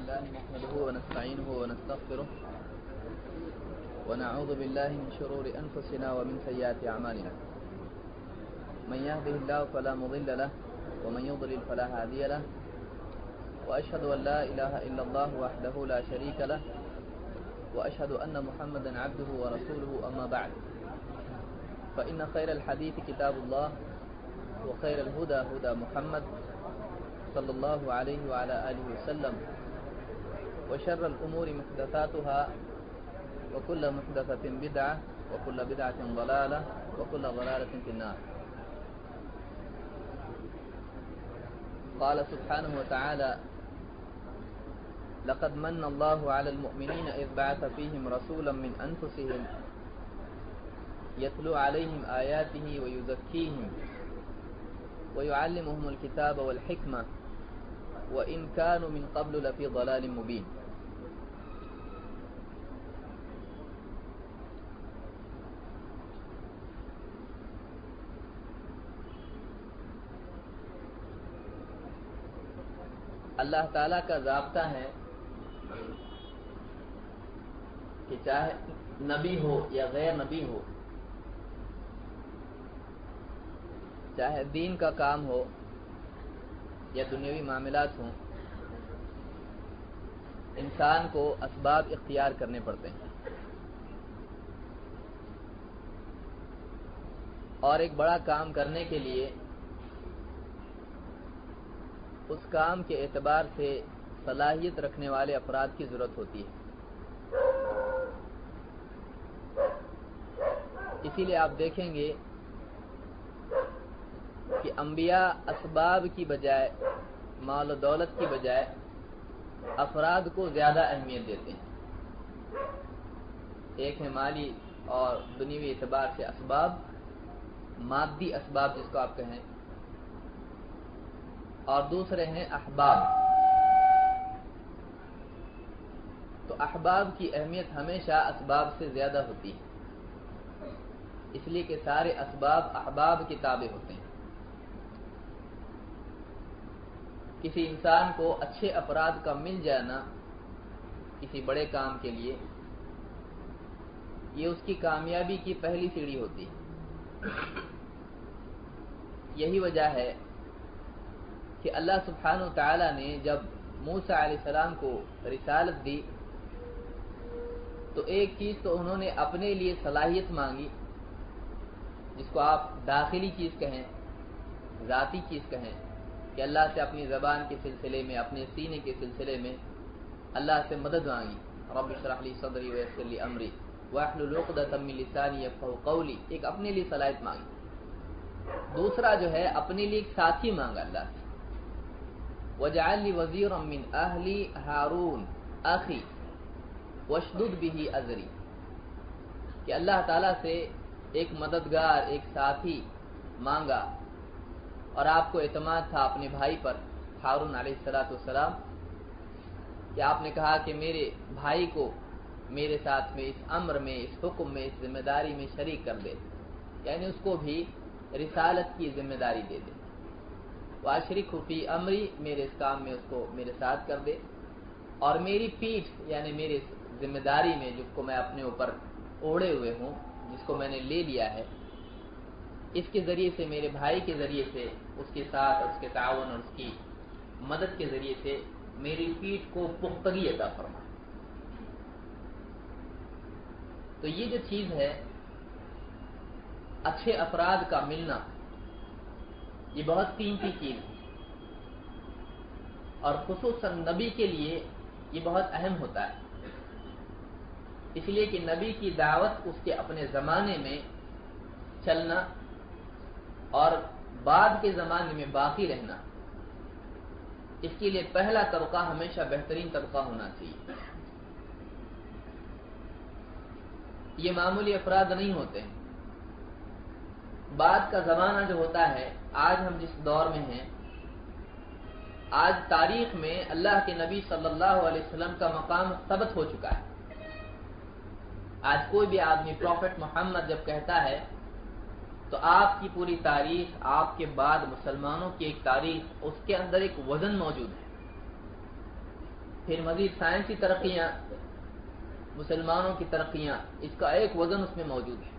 لله نحمده ونستعينه ونستغفره ونعوذ بالله من شرور أنفسنا ومن سيئات أعمالنا. من يهده الله فلا مضل له ومن يضلل فلا هادي له، وأشهد أن لا إله إلا الله وحده لا شريك له، وأشهد أن محمدا عبده ورسوله. أما بعد، فإن خير الحديث كتاب الله، وخير الهدى هدى محمد صلى الله عليه وعلى آله وسلم، وشر الأمور محدثاتها، وكل محدثة بدعة، وكل بدعة ضلالة، وكل ضلالة في النار. قال سبحانه وتعالى: لقد من الله على المؤمنين إذ بعث فيهم رسولا من أنفسهم يتلو عليهم آياته ويزكيهم ويعلمهم الكتاب والحكمة وإن كانوا من قبل لفي ضلال مبين. اللہ تعالیٰ کا ضابطہ ہے کہ چاہے نبی ہو یا غیر نبی ہو، چاہے دین کا کام ہو یا دنیاوی معاملات ہوں، انسان کو اسباب اختیار کرنے پڑتے ہیں، اور ایک بڑا کام کرنے کے لیے اس کام کے اعتبار سے صلاحیت رکھنے والے افراد کی ضرورت ہوتی ہے. اسی لیے آپ دیکھیں گے کہ انبیاء اسباب کی بجائے، مال و دولت کی بجائے افراد کو زیادہ اہمیت دیتے ہیں. ایک ہے مالی اور دنیوی اعتبار سے اسباب، مادی اسباب جس کو آپ کہیں، اور دوسرے ہیں احباب. تو احباب کی اہمیت ہمیشہ اسباب سے زیادہ ہوتی ہے، اس لیے کہ سارے اسباب احباب کے تابع ہوتے ہیں. کسی انسان کو اچھے افراد کا مل جانا کسی بڑے کام کے لیے، یہ اس کی کامیابی کی پہلی سیڑھی ہوتی ہے. یہی وجہ ہے کہ اللہ سبحانہ وتعالی نے جب موسیٰ علیہ السلام کو رسالت دی تو ایک چیز تو انہوں نے اپنے لیے صلاحیت مانگی، جس کو آپ داخلی چیز کہیں، ذاتی چیز کہیں، کہ اللہ سے اپنی زبان کے سلسلے میں، اپنے سینے کے سلسلے میں اللہ سے مدد مانگی. رب اشرح لی صدری ویسر لی امری واحلل عقدۃ من لسانی یفقہوا قولی. ایک اپنے لیے صلاحیت مانگی. دوسرا جو ہے اپنے لیے ایک ساتھی مانگا اللہ سے، وَاجْعَلْ لِي وَزِيرًا مِّنْ أَهْلِي هَارُونَ أَخِي وَاشْدُدْ بِهِ أَزْرِي، کہ اللہ تعالیٰ سے ایک مددگار، ایک ساتھی مانگا، اور آپ کو اعتماد تھا اپنے بھائی پر ہارون علیہ السلام، کہ آپ نے کہا کہ میرے بھائی کو میرے ساتھ میں اس امر میں، اس حکم میں، اس ذمہ داری میں شریک کر دے، یعنی اس کو بھی رسالت کی ذمہ داری دے دے. وَأَشْرِكْهُ فِي أَمْرِي، میرے اس کام میں اس کو میرے ساتھ کر دے، اور میری پیٹھ یعنی میرے ذمہ داری میں جس کو میں اپنے اوپر اوڑھے ہوئے ہوں، جس کو میں نے لے لیا ہے، اس کے ذریعے سے، میرے بھائی کے ذریعے سے، اس کے ساتھ اس کے تعاون اور اس کی مدد کے ذریعے سے میری پیٹھ کو پختگی عطا فرما. تو یہ جو چیز ہے اچھے افراد کا ملنا، یہ بہت قیمتی چیز ہے، اور خصوصاً نبی کے لیے یہ بہت اہم ہوتا ہے، اس لیے کہ نبی کی دعوت اس کے اپنے زمانے میں چلنا اور بعد کے زمانے میں باقی رہنا، اس کے لیے پہلا طبقہ ہمیشہ بہترین طبقہ ہونا چاہیے. یہ معمولی افراد نہیں ہوتے ہیں. بعد کا زمانہ جو ہوتا ہے، آج ہم جس دور میں ہیں، آج تاریخ میں اللہ کے نبی صلی اللہ علیہ وسلم کا مقام ثبت ہو چکا ہے. آج کوئی بھی آدمی پروفٹ محمد جب کہتا ہے تو آپ کی پوری تاریخ، آپ کے بعد مسلمانوں کی ایک تاریخ، اس کے اندر ایک وزن موجود ہے. پھر مزید سائنسی ترقیاں، مسلمانوں کی ترقیاں، اس کا ایک وزن اس میں موجود ہے۔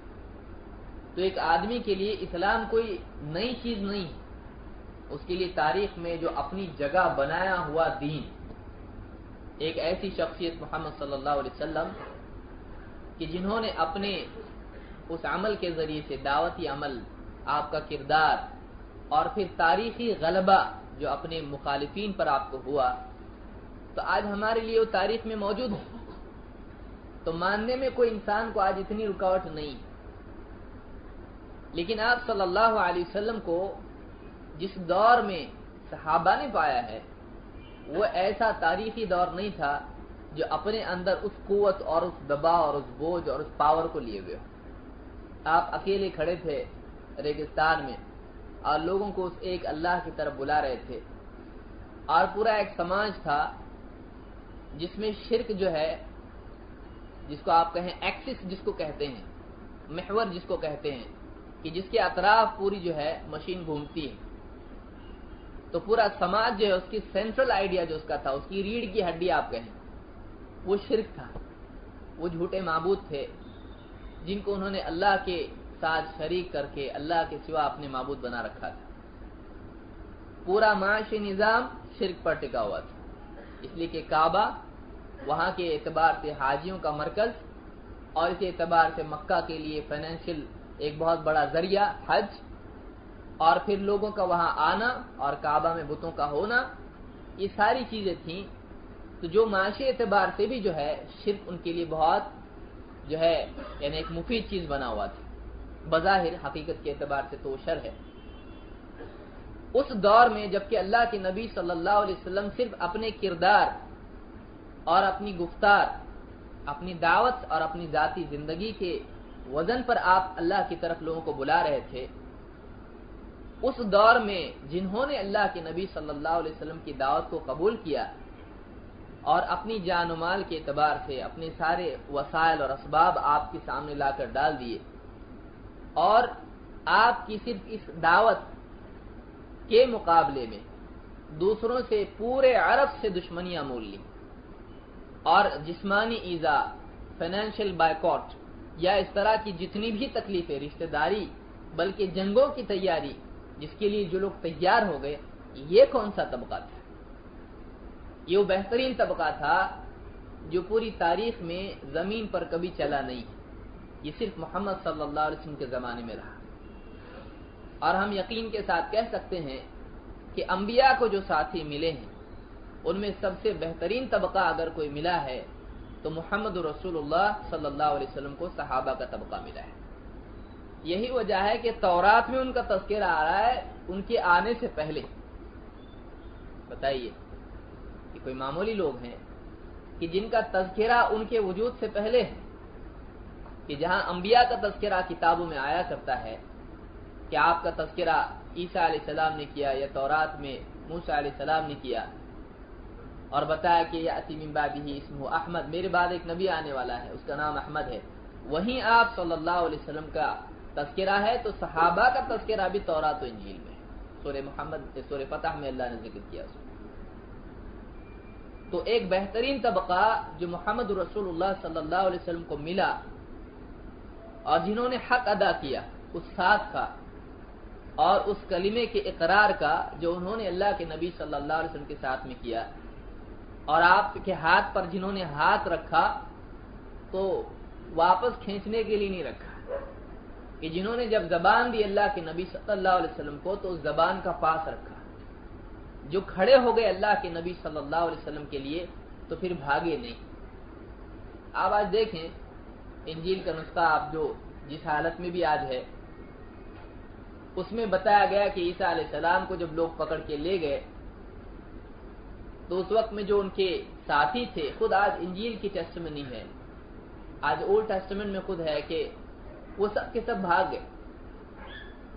تو ایک آدمی کے لیے اسلام کوئی نئی چیز نہیں، اس کے لیے تاریخ میں جو اپنی جگہ بنایا ہوا دین، ایک ایسی شخصیت محمد صلی اللہ علیہ وسلم کہ جنہوں نے اپنے اس عمل کے ذریعے سے، دعوتی عمل، آپ کا کردار اور پھر تاریخی غلبہ جو اپنے مخالفین پر آپ کو ہوا، تو آج ہمارے لیے وہ تاریخ میں موجود ہے۔ تو ماننے میں کوئی انسان کو آج اتنی رکاوٹ نہیں، لیکن آپ صلی اللہ علیہ وسلم کو جس دور میں صحابہ نے پایا ہے وہ ایسا تاریخی دور نہیں تھا جو اپنے اندر اس قوت اور اس دباؤ اور اس بوجھ اور اس پاور کو لیے ہوئے ہو۔ آپ اکیلے کھڑے تھے ریگستان میں اور لوگوں کو اس ایک اللہ کی طرف بلا رہے تھے، اور پورا ایک سماج تھا جس میں شرک جو ہے، جس کو آپ کہیں ایکسس جس کو کہتے ہیں، محور جس کو کہتے ہیں، کہ جس کے اطراف پوری جو ہے مشین گھومتی ہے، تو پورا سماج جو ہے اس کی سینٹرل آئیڈیا جو اس کا تھا، اس کی ریڑھ کی ہڈی آپ کہیں، وہ شرک تھا۔ وہ جھوٹے معبود تھے جن کو انہوں نے اللہ کے ساتھ شریک کر کے اللہ کے سوا اپنے معبود بنا رکھا تھا۔ پورا معاشی نظام شرک پر ٹکا ہوا تھا، اس لیے کہ کعبہ وہاں کے اعتبار سے حاجیوں کا مرکز، اور اس اعتبار سے مکہ کے لیے فائنینشیل ایک بہت بڑا ذریعہ حج، اور پھر لوگوں کا وہاں آنا اور کعبہ میں بتوں کا ہونا، یہ ساری چیزیں تھیں۔ تو جو معاشی اعتبار سے بھی جو ہے شرک ان کے لیے بہت جو ہے یعنی ایک مفید چیز بنا ہوا تھا، بظاہر حقیقت کے اعتبار سے تو وہ شر ہے۔ اس دور میں جبکہ اللہ کے نبی صلی اللہ علیہ وسلم صرف اپنے کردار اور اپنی گفتار، اپنی دعوت اور اپنی ذاتی زندگی کے وزن پر آپ اللہ کی طرف لوگوں کو بلا رہے تھے، اس دور میں جنہوں نے اللہ کے نبی صلی اللہ علیہ وسلم کی دعوت کو قبول کیا اور اپنی جان و مال کے اعتبار سے اپنے سارے وسائل اور اسباب آپ کے سامنے لا کر ڈال دیے، اور آپ کی صرف اس دعوت کے مقابلے میں دوسروں سے پورے عرب سے دشمنیاں مول لی، اور جسمانی ایذا، فائنینشیل بائیکاٹ، یا اس طرح کی جتنی بھی تکلیفیں، رشتہ داری، بلکہ جنگوں کی تیاری جس کے لیے جو لوگ تیار ہو گئے، یہ کون سا طبقہ تھا؟ یہ وہ بہترین طبقہ تھا جو پوری تاریخ میں زمین پر کبھی چلا نہیں، یہ صرف محمد صلی اللہ علیہ وسلم کے زمانے میں رہا۔ اور ہم یقین کے ساتھ کہہ سکتے ہیں کہ انبیاء کو جو ساتھی ملے ہیں ان میں سب سے بہترین طبقہ اگر کوئی ملا ہے تو محمد رسول اللہ صلی اللہ علیہ وسلم کو صحابہ کا طبقہ ملا ہے۔ یہی وجہ ہے کہ تورات میں ان کا تذکرہ آ رہا ہے ان کے آنے سے پہلے۔ بتائیے کہ کوئی معمولی لوگ ہیں کہ جن کا تذکرہ ان کے وجود سے پہلے ہے، کہ جہاں انبیاء کا تذکرہ کتابوں میں آیا کرتا ہے کہ آپ کا تذکرہ عیسیٰ علیہ السلام نے کیا یا تورات میں موسیٰ علیہ السلام نے کیا، اور بتایا کہ یأتی من بعدہ اسمہ احمد، میرے بعد ایک نبی آنے والا ہے اس کا نام احمد ہے، وہیں آپ صلی اللہ علیہ وسلم کا تذکرہ ہے، تو صحابہ کا تذکرہ بھی تورات و انجیل میں ہے۔ سورہ فتح میں اللہ نے ذکر کیا اس میں۔ تو ایک بہترین طبقہ جو محمد رسول اللہ صلی اللہ علیہ وسلم کو ملا اور جنہوں نے حق ادا کیا اس ساتھ کا اور اس کلمے کے اقرار کا جو انہوں نے اللہ کے نبی صلی اللہ علیہ وسلم کے ساتھ میں کیا، اور آپ کے ہاتھ پر جنہوں نے ہاتھ رکھا تو واپس کھینچنے کے لیے نہیں رکھا، کہ جنہوں نے جب زبان دی اللہ کے نبی صلی اللہ علیہ وسلم کو تو اس زبان کا پاس رکھا، جو کھڑے ہو گئے اللہ کے نبی صلی اللہ علیہ وسلم کے لیے تو پھر بھاگے نہیں۔ آپ آج دیکھیں انجیل کا نسخہ آپ جو جس حالت میں بھی آج ہے، اس میں بتایا گیا کہ عیسیٰ علیہ السلام کو جب لوگ پکڑ کے لے گئے تو اس وقت میں جو ان کے ساتھی تھے، خود آج انجیل کی ٹیسٹمنی ہے، آج اولڈ ٹیسٹمنٹ میں خود ہے کہ وہ سب کے سب بھاگ گئے،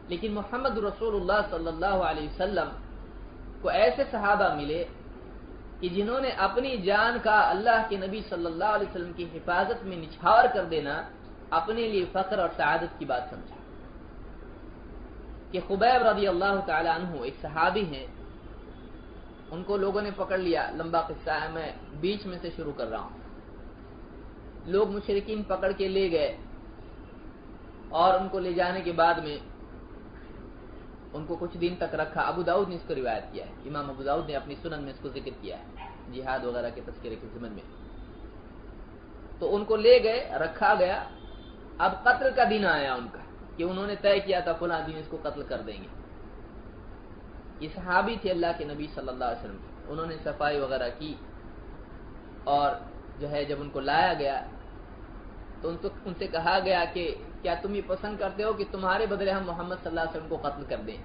لیکن محمد رسول اللہ صلی اللہ علیہ وسلم کو ایسے صحابہ ملے کہ جنہوں نے اپنی جان کا اللہ کے نبی صلی اللہ علیہ وسلم کی حفاظت میں نچھاور کر دینا اپنے لیے فخر اور سعادت کی بات سمجھا۔ کہ خبیب رضی اللہ تعالی عنہ ایک صحابی ہیں ان کو لوگوں نے پکڑ لیا، لمبا قصہ ہے، میں بیچ میں سے شروع کر رہا ہوں۔ لوگ مشرکین پکڑ کے لے گئے اور ان کو لے جانے کے بعد میں ان کو کچھ دن تک رکھا۔ ابو داؤد نے اس کو روایت کیا ہے، امام ابو داؤد نے اپنی سنن میں اس کو ذکر کیا ہے جہاد وغیرہ کے تذکرے کے ضمن میں۔ تو ان کو لے گئے، رکھا گیا۔ اب قتل کا دن آیا ان کا کہ انہوں نے طے کیا تھا فلاں دن اس کو قتل کر دیں گے۔ یہ صحابی تھے اللہ کے نبی صلی اللہ علیہ وسلم، انہوں نے صفائی وغیرہ کی، اور جو ہے جب ان کو لایا گیا تو ان سے کہا گیا کہ کیا تم یہ پسند کرتے ہو کہ تمہارے بدلے ہم محمد صلی اللہ علیہ وسلم کو قتل کر دیں؟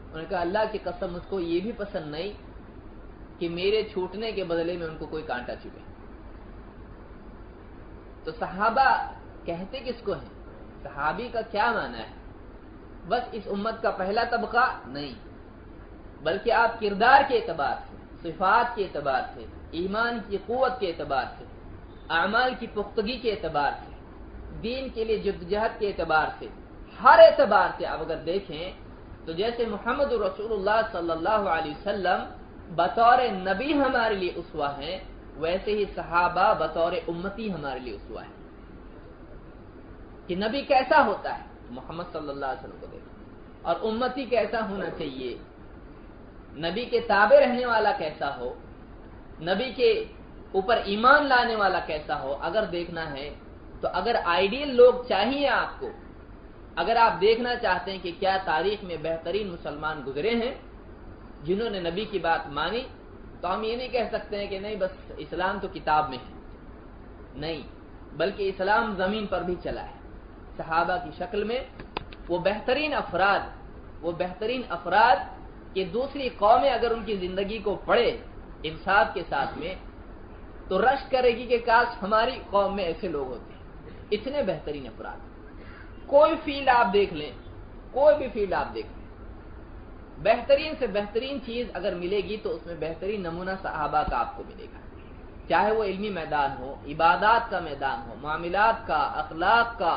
انہوں نے کہا اللہ کی قسم مجھ کو یہ بھی پسند نہیں کہ میرے چھوٹنے کے بدلے میں ان کو کوئی کانٹا چبھے۔ تو صحابہ کہتے کس کو ہیں؟ صحابی کا کیا معنی ہے؟ بس اس امت کا پہلا طبقہ نہیں، بلکہ آپ کردار کے اعتبار سے، صفات کے اعتبار سے، ایمان کی قوت کے اعتبار سے، اعمال کی پختگی کے اعتبار سے، دین کے لیے جدوجہد کے اعتبار سے، ہر اعتبار سے آپ اگر دیکھیں تو جیسے محمد رسول اللہ صلی اللہ علیہ وسلم بطور نبی ہمارے لیے اسوہ ہیں، ویسے ہی صحابہ بطور امتی ہمارے لیے اسوہ ہیں۔ کہ نبی کیسا ہوتا ہے محمد صلی اللہ علیہ وسلم کو دیکھیں، اور امتی کیسا ہونا چاہیے، نبی کے تابع رہنے والا کیسا ہو، نبی کے اوپر ایمان لانے والا کیسا ہو، اگر دیکھنا ہے تو اگر آئیڈیل لوگ چاہیے آپ کو، اگر آپ دیکھنا چاہتے ہیں کہ کیا تاریخ میں بہترین مسلمان گزرے ہیں جنہوں نے نبی کی بات مانی، تو ہم یہ نہیں کہہ سکتے ہیں کہ نہیں بس اسلام تو کتاب میں ہے، نہیں، بلکہ اسلام زمین پر بھی چلا ہے صحابہ کی شکل میں۔ وہ بہترین افراد کہ دوسری قومیں اگر ان کی زندگی کو پڑھے انصاف کے ساتھ میں تو رشک کرے گی کہ کاش ہماری قوم میں ایسے لوگ ہوتے ہیں۔ اتنے بہترین افراد، کوئی فیلڈ آپ دیکھ لیں، کوئی بھی فیلڈ آپ دیکھ لیں، بہترین سے بہترین چیز اگر ملے گی تو اس میں بہترین نمونہ صحابہ کا آپ کو ملے گا، چاہے وہ علمی میدان ہو، عبادات کا میدان ہو، معاملات کا، اخلاق کا،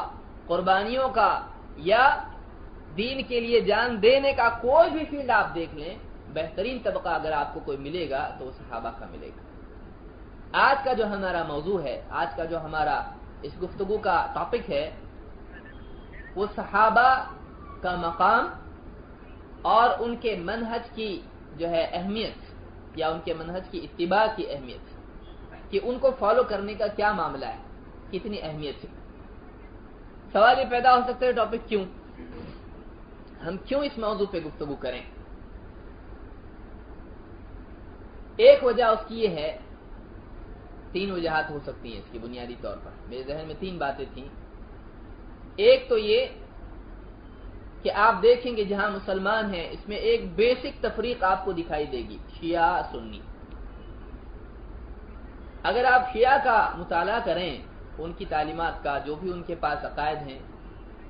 قربانیوں کا، یا دین کے لیے جان دینے کا، کوئی بھی فیلڈ آپ دیکھ لیں، بہترین طبقہ اگر آپ کو کوئی ملے گا تو وہ صحابہ کا ملے گا۔ آج کا جو ہمارا موضوع ہے، آج کا جو ہمارا اس گفتگو کا ٹاپک ہے، وہ صحابہ کا مقام اور ان کے منہج کی جو ہے اہمیت، یا ان کے منہج کی اتباع کی اہمیت، کہ ان کو فالو کرنے کا کیا معاملہ ہے، کتنی اہمیت ہے۔ سوال یہ پیدا ہو سکتا ہے ٹاپک کیوں، ہم کیوں اس موضوع پہ گفتگو کریں؟ ایک وجہ اس کی یہ ہے، تین وجہات ہو سکتی ہیں اس کی بنیادی طور پر، میرے ذہن میں تین باتیں تھیں۔ ایک تو یہ کہ آپ دیکھیں گے جہاں مسلمان ہیں اس میں ایک بیسک تفریق آپ کو دکھائی دے گی، شیعہ سنی۔ اگر آپ شیعہ کا مطالعہ کریں، ان کی تعلیمات کا، جو بھی ان کے پاس عقائد ہیں،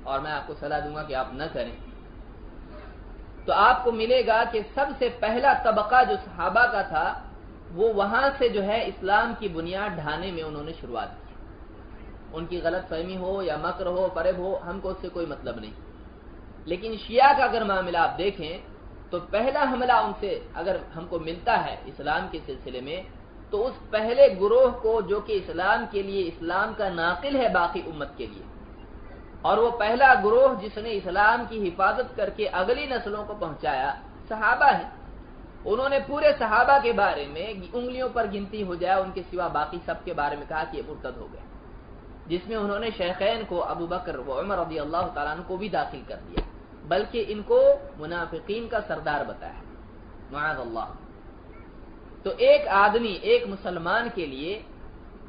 اور میں آپ کو صلاح دوں گا کہ آپ نہ کریں، تو آپ کو ملے گا کہ سب سے پہلا طبقہ جو صحابہ کا تھا وہ وہاں سے جو ہے اسلام کی بنیاد ڈھانے میں انہوں نے شروعات کی۔ ان کی غلط فہمی ہو یا مکر ہو، فریب ہو، ہم کو اس سے کوئی مطلب نہیں، لیکن شیعہ کا اگر معاملہ آپ دیکھیں تو پہلا حملہ ان سے اگر ہم کو ملتا ہے اسلام کے سلسلے میں، تو اس پہلے گروہ کو جو کہ اسلام کے لیے، اسلام کا ناقل ہے باقی امت کے لیے، اور وہ پہلا گروہ جس نے اسلام کی حفاظت کر کے اگلی نسلوں کو پہنچایا، صحابہ ہیں۔ انہوں نے پورے صحابہ کے بارے میں انگلیوں پر گنتی ہو جائے ان کے سوا باقی سب کے بارے میں کہا کہ یہ مرتد ہو گئے، جس میں انہوں نے شیخین کو، ابو بکر و عمر رضی اللہ تعالیٰ عنہ کو بھی داخل کر دیا، بلکہ ان کو منافقین کا سردار بتایا، معاذ اللہ۔ تو ایک آدمی، ایک مسلمان کے لیے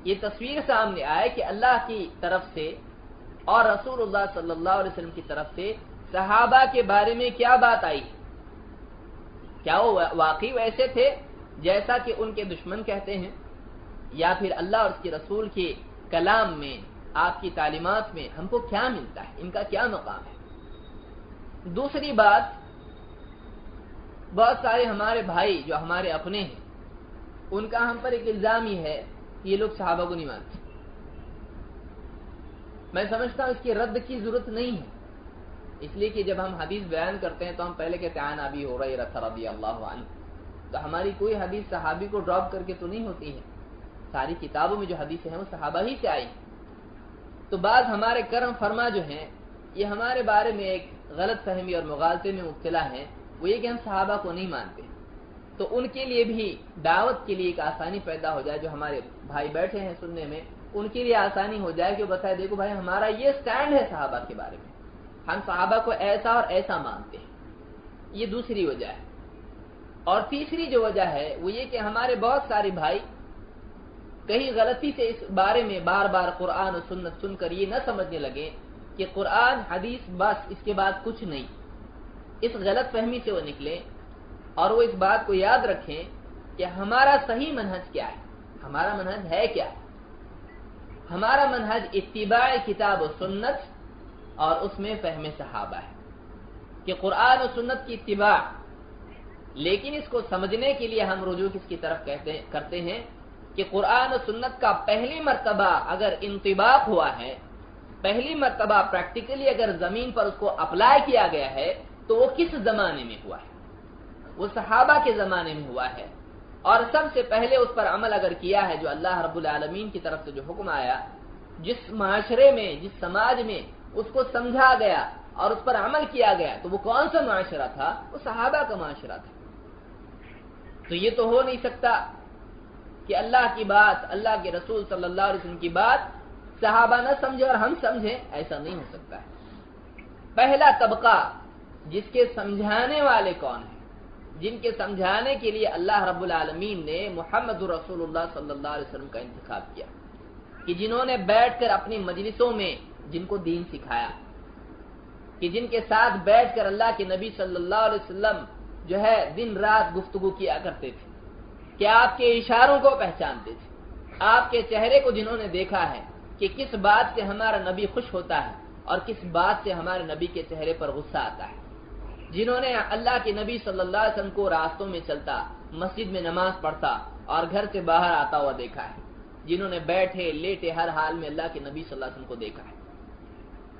یہ تصویر سامنے آئے کہ اللہ کی طرف سے اور رسول اللہ صلی اللہ علیہ وسلم کی طرف سے صحابہ کے بارے میں کیا بات آئی، کیا وہ واقعی ویسے تھے جیسا کہ ان کے دشمن کہتے ہیں، یا پھر اللہ اور اس کے رسول کے کلام میں، آپ کی تعلیمات میں ہم کو کیا ملتا ہے، ان کا کیا مقام ہے۔ دوسری بات، بہت سارے ہمارے بھائی جو ہمارے اپنے ہیں، ان کا ہم پر ایک الزام ہی ہے کہ یہ لوگ صحابہ کو نہیں مانتے۔ میں سمجھتا ہوں اس کی رد کی ضرورت نہیں ہے، اس لیے کہ جب ہم حدیث بیان کرتے ہیں تو ہم پہلے کہتے ہیں عن ابی ہریرہ رضی اللہ عنہ، تو ہماری کوئی حدیث صحابی کو ڈراپ کر کے تو نہیں ہوتی ہے، ساری کتابوں میں جو حدیثیں ہیں وہ صحابہ ہی سے آئی۔ تو بعض ہمارے کرم فرما جو ہیں یہ ہمارے بارے میں ایک غلط فہمی اور مغالطے میں مبتلا ہیں، وہ یہ کہ ہم صحابہ کو نہیں مانتے۔ تو ان کے لیے بھی دعوت کے لیے ایک آسانی پیدا ہو جائے، جو ہمارے بھائی بیٹھے ہیں سننے میں ان کے لیے آسانی ہو جائے کہ وہ بتائے دیکھو بھائی ہمارا یہ سٹینڈ ہے صحابہ کے بارے میں، ہم صحابہ کو ایسا اور ایسا مانتے ہیں۔ یہ دوسری وجہ ہے۔ اور تیسری جو وجہ ہے وہ یہ کہ ہمارے بہت سارے بھائی کہیں غلطی سے اس بارے میں بار بار قرآن و سنت سن کر یہ نہ سمجھنے لگے کہ قرآن حدیث بس اس کے بعد کچھ نہیں، اس غلط فہمی سے وہ نکلیں اور وہ اس بات کو یاد رکھیں کہ ہمارا صحیح منہج کیا ہے، ہمارا منہج ہے کیا؟ ہمارا منہج اتباع کتاب و سنت اور اس میں فہم صحابہ ہے کہ قرآن و سنت کی اتباع، لیکن اس کو سمجھنے کے لیے ہم رجوع کس کی طرف کرتے ہیں کہ قرآن و سنت کا پہلی مرتبہ اگر انطباق ہوا ہے، پہلی مرتبہ پریکٹیکلی اگر زمین پر اس کو اپلائی کیا گیا ہے تو وہ کس زمانے میں ہوا ہے؟ وہ صحابہ کے زمانے میں ہوا ہے۔ اور سب سے پہلے اس پر عمل اگر کیا ہے جو اللہ رب العالمین کی طرف سے جو حکم آیا، جس معاشرے میں جس سماج میں اس کو سمجھا گیا اور اس پر عمل کیا گیا تو وہ کون سا معاشرہ تھا؟ وہ صحابہ کا معاشرہ تھا۔ تو یہ تو ہو نہیں سکتا کہ اللہ کی بات، اللہ کے رسول صلی اللہ علیہ وسلم کی بات صحابہ نہ سمجھے اور ہم سمجھیں، ایسا نہیں ہو سکتا ہے۔ پہلا طبقہ جس کے سمجھانے والے کون ہیں، جن کے سمجھانے کے لیے اللہ رب العالمین نے محمد رسول اللہ صلی اللہ علیہ وسلم کا انتخاب کیا، کہ جنہوں نے بیٹھ کر اپنی مجلسوں میں جن کو دین سکھایا، کہ جن کے ساتھ بیٹھ کر اللہ کے نبی صلی اللہ علیہ وسلم جو ہے دن رات گفتگو کیا کرتے تھے، کہ آپ کے اشاروں کو پہچانتے تھے، آپ کے چہرے کو جنہوں نے دیکھا ہے کہ کس بات سے ہمارا نبی خوش ہوتا ہے اور کس بات سے ہمارے نبی کے چہرے پر غصہ آتا ہے، جنہوں نے اللہ کے نبی صلی اللہ علیہ وسلم کو راستوں میں چلتا، مسجد میں نماز پڑھتا اور گھر سے باہر آتا ہوا دیکھا ہے، جنہوں نے بیٹھے لیٹے ہر حال میں اللہ کے نبی صلی اللہ علیہ وسلم کو دیکھا ہے،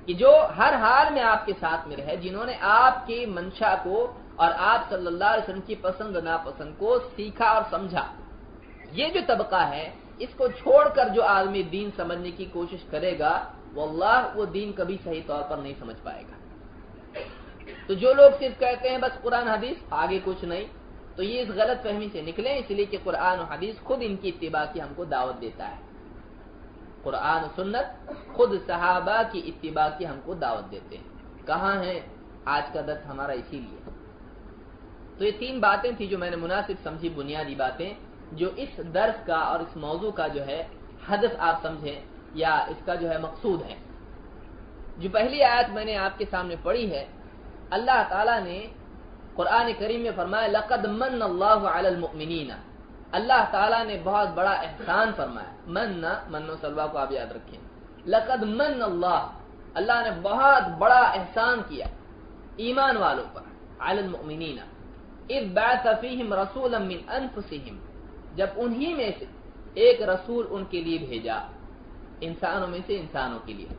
کہ جو ہر حال میں آپ کے ساتھ میں رہے، جنہوں نے آپ کی منشا کو اور آپ صلی اللہ علیہ وسلم کی پسند و ناپسند کو سیکھا اور سمجھا۔ یہ جو طبقہ ہے اس کو چھوڑ کر جو آدمی دین سمجھنے کی کوشش کرے گا واللہ وہ دین کبھی صحیح طور پر نہیں سمجھ پائے گا۔ تو جو لوگ صرف کہتے ہیں بس قرآن حدیث آگے کچھ نہیں، تو یہ اس غلط فہمی سے نکلیں، اس لیے کہ قرآن و حدیث خود ان کی اتباع کی ہم کو دعوت دیتا ہے، قرآن و سنت خود صحابہ کی اتباع کی ہم کو دعوت دیتے ہیں۔ کہاں ہیں آج کا درس ہمارا؟ اسی لیے تو یہ تین باتیں تھی جو میں نے مناسب سمجھی، بنیادی باتیں جو اس درس کا اور اس موضوع کا جو ہے ہدف آپ سمجھیں یا اس کا جو ہے مقصود ہے۔ جو پہلی آیت میں نے آپ کے سامنے پڑھی ہے، اللہ تعالیٰ نے قرآن کریم میں فرمایا لقد من اللہ علی المؤمنین، اللہ تعالیٰ نے بہت بڑا احسان فرمایا، من و سلوا کو آپ یاد رکھیں، لقد من اللہ، اللہ نے بہت بڑا احسان کیا ایمان والوں پر، علی المؤمنین اذ بعث فیہم رسولا من انفسہم، جب انہی میں سے ایک رسول ان کے لیے بھیجا، انسانوں میں سے انسانوں کے لیے۔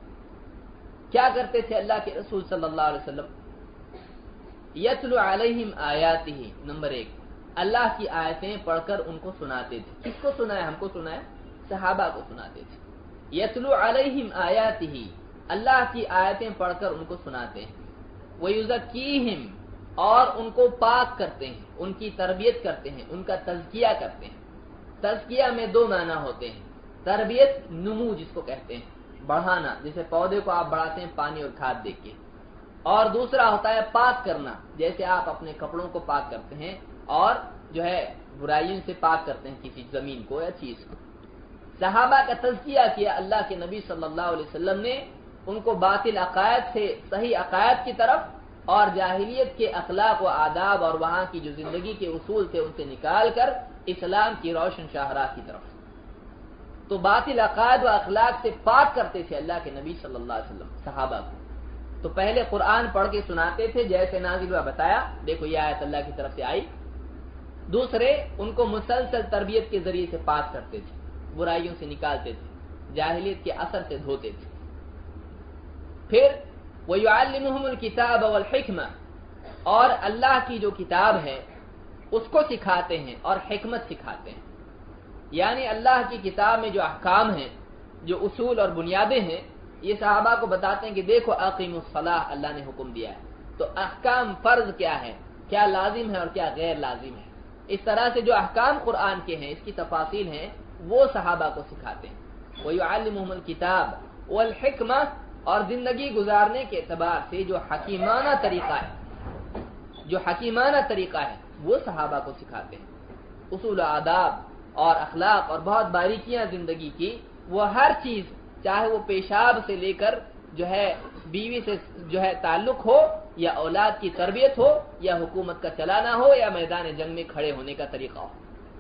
کیا کرتے تھے اللہ کے رسول صلی اللہ علیہ وسلم؟ یتلو علیہم آیاتہ، نمبر 1 اللہ کی آیتیں پڑھ کر ان کو سناتے تھے۔ کس کو سنایا؟ ہم کو سنایا، صحابہ کو سناتے تھے۔ یتلو علیہم آیاتہ، اللہ کی آیتیں پڑھ کر ان کو سناتے ہیں۔ ویزکیہم، اور ان کو پاک کرتے ہیں، ان کی تربیت کرتے ہیں، ان کا تزکیہ کرتے ہیں۔ تزکیہ میں 2 معنی ہوتے ہیں، تربیت نمو جس کو کہتے ہیں، بڑھانا، جیسے پودے کو آپ بڑھاتے ہیں پانی اور کھاد دے کے، اور دوسرا ہوتا ہے پاک کرنا، جیسے آپ اپنے کپڑوں کو پاک کرتے ہیں اور جو ہے برائیوں سے پاک کرتے ہیں کسی زمین کو یا چیز کو۔ صحابہ کا تزکیہ کیا اللہ کے نبی صلی اللہ علیہ وسلم نے، ان کو باطل عقائد سے صحیح عقائد کی طرف اور جاہلیت کے اخلاق و آداب اور وہاں کی جو زندگی کے اصول تھے ان سے نکال کر اسلام کی روشن شاہراہ کی طرف۔ تو باطل عقائد و اخلاق سے پاک کرتے تھے اللہ کے نبی صلی اللہ علیہ وسلم صحابہ کو۔ تو پہلے قرآن پڑھ کے سناتے تھے جیسے نازل ہوا بتایا، دیکھو یہ آیت اللہ کی طرف سے آئی۔ دوسرے ان کو مسلسل تربیت کے ذریعے سے پاک کرتے تھے، برائیوں سے نکالتے تھے، جاہلیت کے اثر سے دھوتے تھے۔ پھر وَيُعَلِّمُهُمُ الْكِتَابَ وَالْحِكْمَةَ، اور اللہ کی جو کتاب ہے اس کو سکھاتے ہیں اور حکمت سکھاتے ہیں. یعنی اللہ کی کتاب میں جو احکام ہیں، جو اصول اور بنیادیں ہیں، یہ صحابہ کو بتاتے ہیں کہ دیکھو اقیموا الصلاۃ اللہ نے حکم دیا ہے، تو احکام فرض کیا ہے، کیا لازم ہے اور کیا غیر لازم ہے. اس طرح سے جو احکام قرآن کے ہیں، اس کی تفاصیل ہیں، وہ صحابہ کو سکھاتے ہیں. وَيُعَلِّمُهُمُ الْكِتَابَ وَالْحِکْمَةَ، اور زندگی گزارنے کے اعتبار سے جو حکیمانہ طریقہ ہے، جو حکیمانہ طریقہ ہے، وہ صحابہ کو سکھاتے ہیں. اصول و آداب اور اخلاق اور بہت باریکیاں زندگی کی، وہ ہر چیز، چاہے وہ پیشاب سے لے کر جو ہے بیوی سے جو ہے تعلق ہو، یا اولاد کی تربیت ہو، یا حکومت کا چلانا ہو، یا میدان جنگ میں کھڑے ہونے کا طریقہ ہو،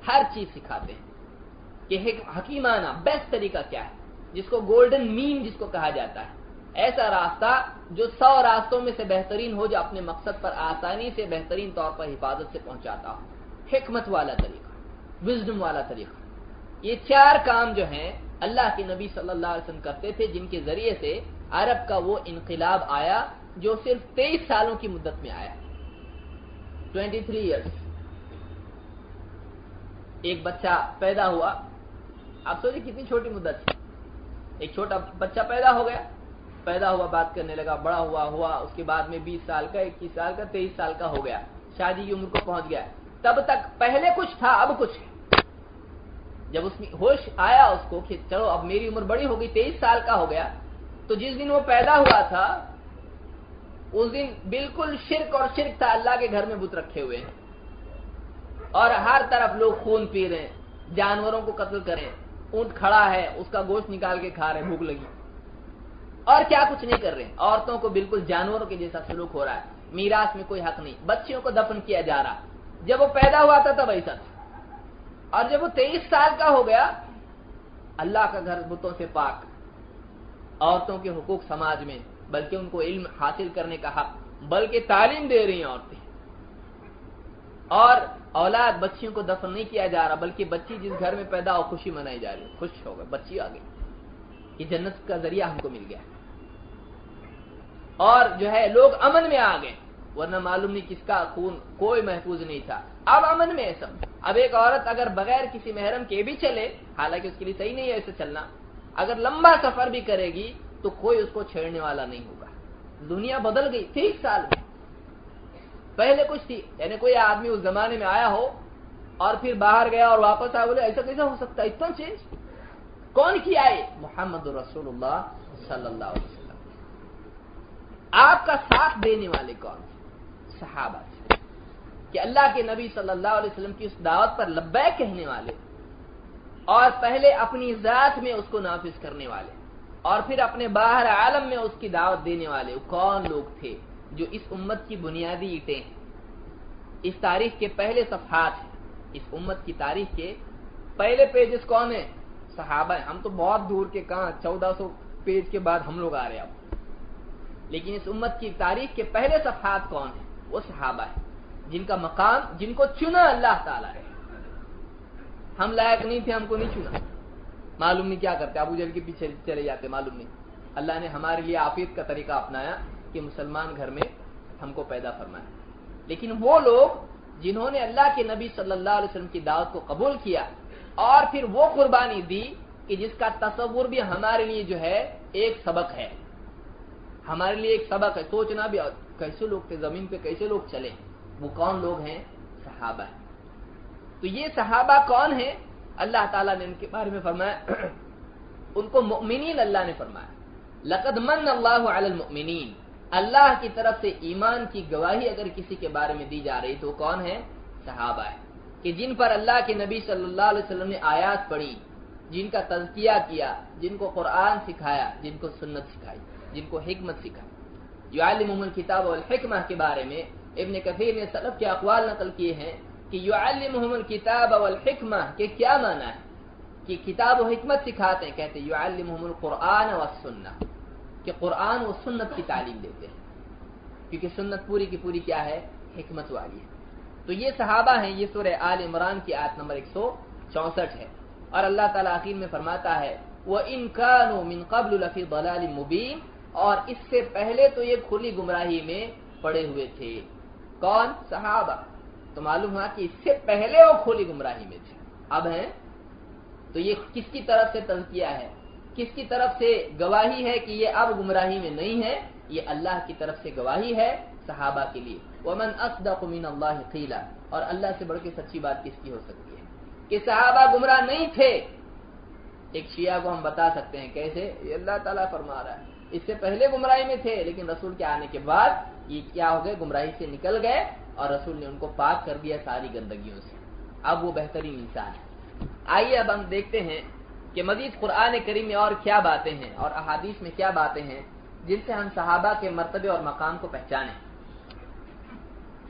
ہر چیز سکھاتے ہیں کہ حکیمانہ بیسٹ طریقہ کیا ہے، جس کو گولڈن مین جس کو کہا جاتا ہے، ایسا راستہ جو 100 راستوں میں سے بہترین ہو، جو اپنے مقصد پر آسانی سے بہترین طور پر حفاظت سے پہنچاتا ہو. حکمت والا طریقہ، وزڈم والا طریقہ. یہ 4 کام جو ہیں اللہ کے نبی صلی اللہ علیہ وسلم کرتے تھے، جن کے ذریعے سے عرب کا وہ انقلاب آیا جو صرف 23 سالوں کی مدت میں آیا. 23 ایئرس. ایک بچہ پیدا ہوا، آپ سوچیں کتنی چھوٹی مدت تھی. ایک چھوٹا بچہ پیدا ہو گیا، پیدا ہوا، بات کرنے لگا، بڑا ہوا، اس کے بعد میں 20 سال کا، 21 سال کا، 23 سال کا ہو گیا، شادی کی عمر کو پہنچ گیا. تب تک پہلے کچھ تھا، اب کچھ ہے. جب اس میں ہوش آیا اس کو کہ چلو اب میری عمر بڑی ہو گئی، 23 سال کا ہو گیا، تو جس دن وہ پیدا ہوا تھا اس دن بالکل شرک اور شرک تھا. اللہ کے گھر میں بت رکھے ہوئے ہیں اور ہر طرف لوگ خون پی رہے ہیں، جانوروں کو قتل کریں، اونٹ کھڑا ہے اس کا گوشت نکال کے کھا رہے ہیں، بھوک لگی، اور کیا کچھ نہیں کر رہے ہیں. عورتوں کو بالکل جانوروں کے جیسا سلوک ہو رہا ہے، میراث میں کوئی حق نہیں، بچیوں کو دفن کیا جا رہا. جب وہ پیدا ہوا تھا تب ایسا تھا، اور جب وہ 23 سال کا ہو گیا، اللہ کا گھر بتوں سے پاک، عورتوں کے حقوق سماج میں، بلکہ ان کو علم حاصل کرنے کا حق، بلکہ تعلیم دے رہی ہیں عورتیں، اور اولاد بچیوں کو دفن نہیں کیا جا رہا، بلکہ بچی جس گھر میں پیدا ہو خوشی منائی جا رہی ہے، خوش ہو گئے، بچی آ گئی، یہ جنت کا ذریعہ ہم کو مل گیا. اور جو ہے لوگ امن میں آ گئے، ورنہ معلوم نہیں کس کا خون کوئی محفوظ نہیں تھا. اب امن میں ہے سب. اب ایک عورت اگر بغیر کسی محرم کے بھی چلے، حالانکہ اس کے لیے صحیح نہیں ہے ایسے چلنا، اگر لمبا سفر بھی کرے گی تو کوئی اس کو چھیڑنے والا نہیں ہوگا. دنیا بدل گئی 23 سال میں. پہلے کچھ تھی، یعنی کوئی آدمی اس زمانے میں آیا ہو اور پھر باہر گیا اور واپس آیا، بولے ایسا کیسا ہو سکتا ہے، اتنا چینج کون کیا ہے؟ محمد رسول اللہ صلی اللہ علیہ وسلم. آپ کا ساتھ دینے والے کون؟ صحابہ سے، کہ اللہ کے نبی صلی اللہ علیہ وسلم کی اس دعوت پر لبیک کہنے والے، اور پہلے اپنی ذات میں اس کو نافذ کرنے والے، اور پھر اپنے باہر عالم میں اس کی دعوت دینے والے. کون لوگ تھے جو اس امت کی بنیادی اینٹیں ہیں، اس تاریخ کے پہلے صفحات ہیں، اس امت کی تاریخ کے پہلے پیجز کون ہیں؟ صحابہ ہیں. ہم تو بہت دور کے، کہاں 1400 پیج کے بعد ہم لوگ آ رہے ہیں اب، لیکن اس امت کی تاریخ کے پہلے صفحات کون ہیں؟ وہ صحابہ ہیں، جن کا مقام، جن کو چنا اللہ تعالیٰ ہے. ہم لائق نہیں تھے، ہم کو نہیں چنا، معلوم نہیں کیا کرتے، ابو جہل کے پیچھے چلے جاتے، معلوم نہیں. اللہ نے ہمارے لیے عافیت کا طریقہ اپنایا کہ مسلمان گھر میں ہم کو پیدا فرمایا. لیکن وہ لوگ جنہوں نے اللہ کے نبی صلی اللہ علیہ وسلم کی دعوت کو قبول کیا اور پھر وہ قربانی دی کہ جس کا تصور بھی ہمارے لیے جو ہے ایک سبق ہے، ہمارے لیے ایک سبق ہے. سوچنا بھی کیسے لوگ تھے، زمین پہ کیسے لوگ چلے، وہ کون لوگ ہیں؟ صحابہ ہیں. تو یہ صحابہ کون ہیں؟ اللہ تعالیٰ نے ان کے بارے میں فرمایا، ان کو مؤمنین اللہ نے فرمایا. لقد من اللہ علی المؤمنین، اللہ کی طرف سے ایمان کی گواہی اگر کسی کے بارے میں دی جا رہی تو کون ہے؟ صحابہ ہے، کہ جن پر اللہ کے نبی صلی اللہ علیہ وسلم نے آیات پڑھی، جن کا تزکیہ کیا، جن کو قرآن سکھایا، جن کو سنت سکھائی، جن کو حکمت سکھائی. یعلمہم الکتاب والحکمہ کے بارے میں ابن کثیر نے سلف کے اقوال نقل کیے ہیں کہ یعلمہم الکتاب والحکمہ کے کیا معنی ہے کہ کتاب و حکمت سکھاتے ہیں. کہتے ہیں یعلمہم القرآن والسنہ، کہ قرآن و سنت کی تعلیم دیتے ہیں، کیونکہ سنت پوری کی پوری کیا ہے؟ حکمت والی ہے. تو یہ صحابہ ہیں. یہ سورہ آل عمران کی آیت نمبر 164 ہے. اور اللہ تعالیٰ آخر میں فرماتا ہے وَإِن كَانُوا مِن قَبْلُ لَفِي ضَلَالٍ مُبِينٍ، اور اس سے پہلے تو یہ کھلی گمراہی میں پڑے ہوئے تھے. کون؟ صحابہ. تو معلوم ہوا کہ اس سے پہلے وہ کھلی گمراہی میں تھے، اب ہیں۔ تو یہ کس کی طرف سے تزکیہ ہے، کس کی طرف سے گواہی ہے کہ یہ اب گمراہی میں نہیں ہے؟ یہ اللہ کی طرف سے گواہی ہے صحابہ کے لیے۔ وَمَنْ أَصْدَقُ مِنَ اللَّهِ قِيلًا، اور اللہ سے بڑھ کے سچی بات کس کی ہو سکتی ہے کہ صحابہ گمراہ نہیں تھے۔ ایک شیعہ کو ہم بتا سکتے ہیں کیسے، یہ اللہ تعالیٰ فرما رہا ہے اس سے پہلے گمراہی میں تھے، لیکن رسول کے آنے کے بعد یہ کیا ہو گئے، گمراہی سے نکل گئے اور رسول نے ان کو پاک کر دیا ساری گندگیوں سے، اب وہ بہترین انسان ہے۔ آئیے اب ہم دیکھتے ہیں کہ مزید قرآن کریم میں اور کیا باتیں ہیں اور احادیث میں کیا باتیں ہیں جن سے ہم صحابہ کے مرتبے اور مقام کو پہچانیں۔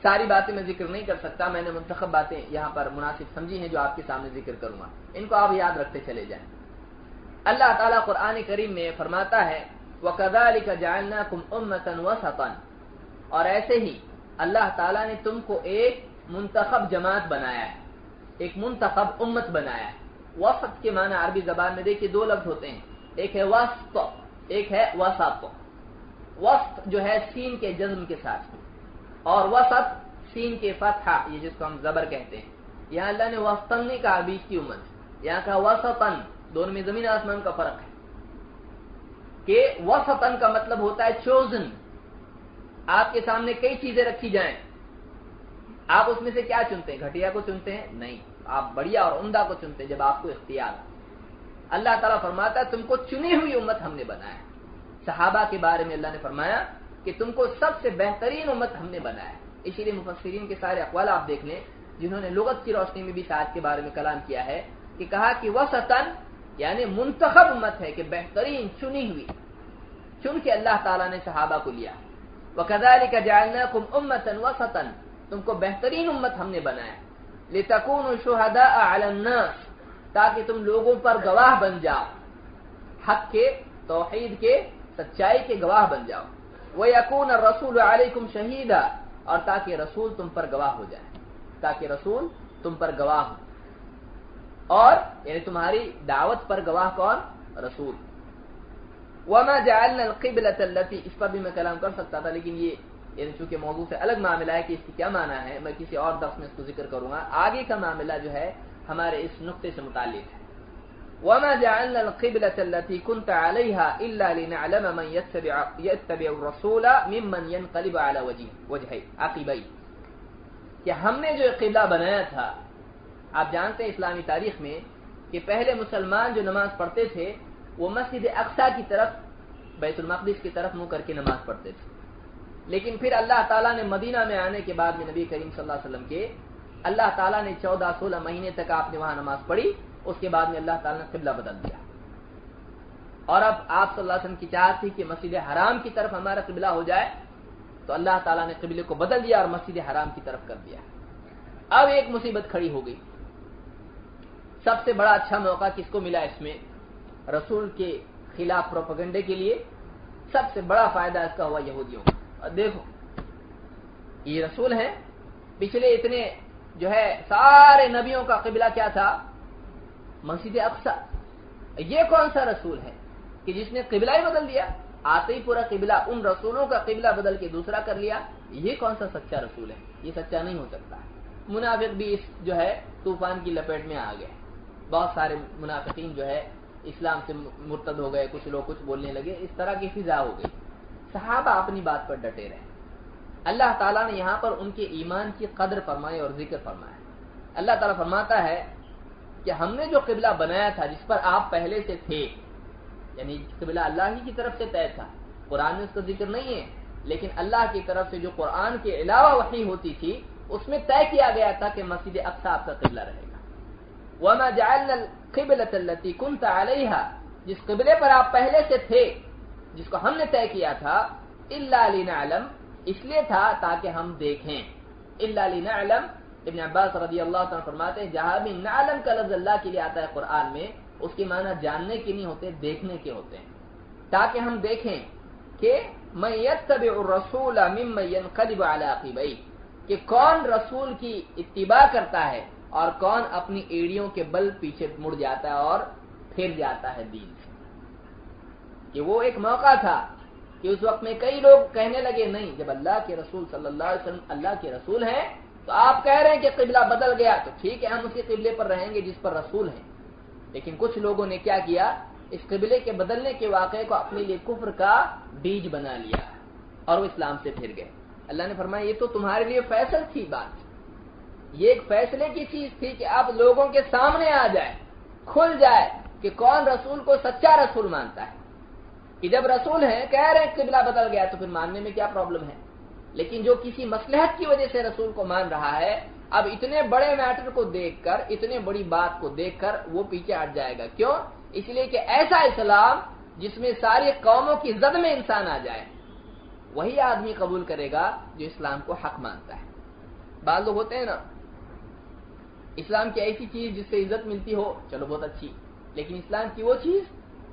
ساری باتیں میں ذکر نہیں کر سکتا، میں نے منتخب باتیں یہاں پر مناسب سمجھی ہیں جو آپ کے سامنے ذکر کروں گا، ان کو آپ یاد رکھتے چلے جائیں۔ اللہ تعالیٰ قرآن کریم میں فرماتا ہے وَكَذَلِكَ جَعَلْنَاكُمْ أُمَّةً وَسَطًا، اور ایسے ہی اللہ تعالیٰ نے تم کو ایک منتخب جماعت بنایا ہے، ایک منتخب امت بنایا ہے۔ وسط کے معنی عربی زبان میں دیکھیے دو لفظ ہوتے ہیں، ایک ہے وسط، ایک ہے وسط۔ وسط جو ہے سین کے جزم کے ساتھ، اور وسط سین کے فتحہ، یہ جس کو ہم زبر کہتے ہیں۔ یہاں اللہ نے وسطن نہیں کہا بیچ کی امت، یہاں کہا وسطن، دونوں میں زمین آسمان کا فرق ہے کہ وسطن کا مطلب ہوتا ہے چوزن۔ آپ کے سامنے کئی چیزیں رکھی جائیں، آپ اس میں سے کیا چنتے ہیں؟ گھٹیا کو چنتے ہیں؟ نہیں، آپ بڑھیا اور عمدہ کو چنتے ہیں جب آپ کو اختیار۔ اللہ تعالیٰ فرماتا ہے تم کو چنی ہوئی امت ہم نے بنایا ہے۔ صحابہ کے بارے میں اللہ نے فرمایا کہ تم کو سب سے بہترین امت ہم نے بنایا ہے۔ اسی لیے مفسرین کے سارے اقوال آپ دیکھ لیں جنہوں نے لغت کی روشنی میں بھی ساتھ کے بارے میں کلام کیا ہے کہ کہا کہ وسطن یعنی منتخب امت ہے، کہ بہترین چنی ہوئی، چن کے اللہ تعالیٰ نے صحابہ کو لیا۔ وَكَذَلِكَ جَعَلْنَاكُمْ أُمَّةً وَسَطًا، تم کو بہترین امت ہم نے بنایا، لِتَكُونُوا شُهَدَاءَ عَلَى النَّاسِ، تاکہ تم لوگوں پر گواہ بن جاؤ، حق کے، توحید کے، سچائی کے گواہ بن جاؤ۔ وَيَكُونَ الرَّسُولُ عَلَيْكُمْ شَهِيدًا، اور تاکہ رسول تم پر گواہ ہو جائے، تاکہ رسول تم پر گواہ ہو، اور یعنی تمہاری دعوت پر گواہ کون؟ رسول۔ وَمَا جَعَلْنَا الْقِبْلَةَ الَّتِي، اس پر بھی میں کلام کر سکتا تھا لیکن یہ یعنی چونکہ موضوع سے الگ معاملہ ہے کہ اس کی کیا معنی ہے، میں کسی اور درس میں اس کو ذکر کروں گا۔ آگے کا معاملہ جو ہے ہمارے اس نقطے سے متعلق ہے۔ وَمَا جَعَلْنَا الْقِبْلَةَ الَّتِي كُنْتَ عَلَيْهَا إِلَّا لِنَعْلَمَ مَنْ يَتَّبِعُ الرَّسُولَ مِمَّنْ يَنْقَلِبُ عَلَى وَجْهَيْهِ عَقِبَيْهِ، کہ ہم نے جو قبلہ بنایا تھا، آپ جانتے ہیں اسلامی تاریخ میں کہ پہلے مسلمان جو نماز پڑھتے تھے وہ مسجد اقصی کی طرف، بیت المقدس کی طرف منہ کر کے نماز پڑھتے تھے، لیکن پھر اللہ تعالیٰ نے مدینہ میں آنے کے بعد میں نبی کریم صلی اللہ علیہ وسلم کے اللہ تعالیٰ نے 14-16 مہینے تک آپ نے وہاں نماز پڑھی، اس کے بعد میں اللہ تعالیٰ نے قبلہ بدل دیا، اور اب آپ صلی اللہ علیہ وسلم کی چاہت تھی کہ مسجد حرام کی طرف ہمارا قبلہ ہو جائے، تو اللہ تعالیٰ نے قبلے کو بدل دیا اور مسجد حرام کی طرف کر دیا۔ اب ایک مصیبت کھڑی ہو گئی، سب سے بڑا اچھا موقع کس کو ملا اس میں؟ رسول کے خلاف پروپیگنڈے کے لیے سب سے بڑا فائدہ اس کا ہوا یہودیوں کو۔ اور دیکھو یہ رسول ہیں، پچھلے اتنے جو ہے سارے نبیوں کا قبلہ کیا تھا؟ مسجد اقصی۔ یہ کون سا رسول ہے کہ جس نے قبلہ ہی بدل دیا؟ آتے ہی پورا قبلہ، ان رسولوں کا قبلہ بدل کے دوسرا کر لیا۔ یہ کون سا سچا رسول ہے؟ یہ سچا نہیں ہو سکتا۔ منافق بھی اس جو ہے طوفان کی لپیٹ میں آ گئے، بہت سارے منافقین جو ہے اسلام سے مرتد ہو گئے، کچھ لوگ کچھ بولنے لگے، اس طرح کی فضا ہو گئی۔ صحابہ اپنی بات پر ڈٹے رہے۔ اللہ تعالیٰ نے یہاں پر ان کے ایمان کی قدر فرمائی اور ذکر فرمایا۔ اللہ تعالیٰ فرماتا ہے کہ ہم نے جو قبلہ بنایا تھا جس پر آپ پہلے سے تھے، یعنی قبلہ اللہ ہی کی طرف سے طے تھا، قرآن میں اس کا ذکر نہیں ہے، لیکن اللہ کی طرف سے جو قرآن کے علاوہ وحی ہوتی تھی اس میں طے کیا گیا تھا کہ مسجد اقصی آپ کا قبلہ رہے گا۔ وَمَا جَعَلْنَا الْقِبْلَةَ الَّتِي كُنْتَ عَلَيْهَا، جس قبلے پر آپ پہلے سے تھے، جس کو ہم نے طے کیا تھا، إِلَّا لِنَعْلَمْ، اس لیے تھا تاکہ ہم دیکھیں۔ إِلَّا لِنَعْلَمْ، ابن عباس رضی اللہ عنہ فرماتے ہیں جہاں بھی نعلم کا لفظ اللہ کے لیے آتا ہے قرآن میں، اس کے معنی جاننے کے نہیں ہوتے، دیکھنے کے ہوتے ہیں، تاکہ ہم دیکھیں کہ مَن يَتَّبِعُ الرَّسُولَ مِمَّن يَنْقَلِبُ عَلَى عَقِبَيْهِ، کہ کون رسول کی اتباع کرتا ہے اور کون اپنی ایڑیوں کے بل پیچھے مڑ جاتا ہے اور پھر جاتا ہے دین سے۔ کہ وہ ایک موقع تھا کہ اس وقت میں کئی لوگ کہنے لگے نہیں، جب اللہ کے رسول صلی اللہ علیہ وسلم اللہ کے رسول ہیں تو آپ کہہ رہے ہیں کہ قبلہ بدل گیا، تو ٹھیک ہے ہم اسی قبلے پر رہیں گے جس پر رسول ہیں، لیکن کچھ لوگوں نے کیا کیا، اس قبلے کے بدلنے کے واقعے کو اپنے لیے کفر کا بیج بنا لیا اور وہ اسلام سے پھر گئے۔ اللہ نے فرمایا یہ تو تمہارے لیے فیصل تھی بات، یہ ایک فیصلے کی چیز تھی کہ اب لوگوں کے سامنے آ جائے، کھل جائے کہ کون رسول کو سچا رسول مانتا ہے، کہ جب رسول ہیں کہہ رہے ہیں قبلہ بدل گیا تو پھر ماننے میں کیا پرابلم ہے، لیکن جو کسی مصلحت کی وجہ سے رسول کو مان رہا ہے، اب اتنے بڑے میٹر کو دیکھ کر، اتنے بڑی بات کو دیکھ کر وہ پیچھے ہٹ جائے گا۔ کیوں؟ اس لیے کہ ایسا اسلام جس میں ساری قوموں کی زد میں انسان آ جائے، وہی آدمی قبول کرے گا جو اسلام کو حق مانتا ہے۔ بعض لوگ ہوتے ہیں نا، اسلام کی ایسی چیز جس سے عزت ملتی ہو چلو بہت اچھی، لیکن اسلام کی وہ چیز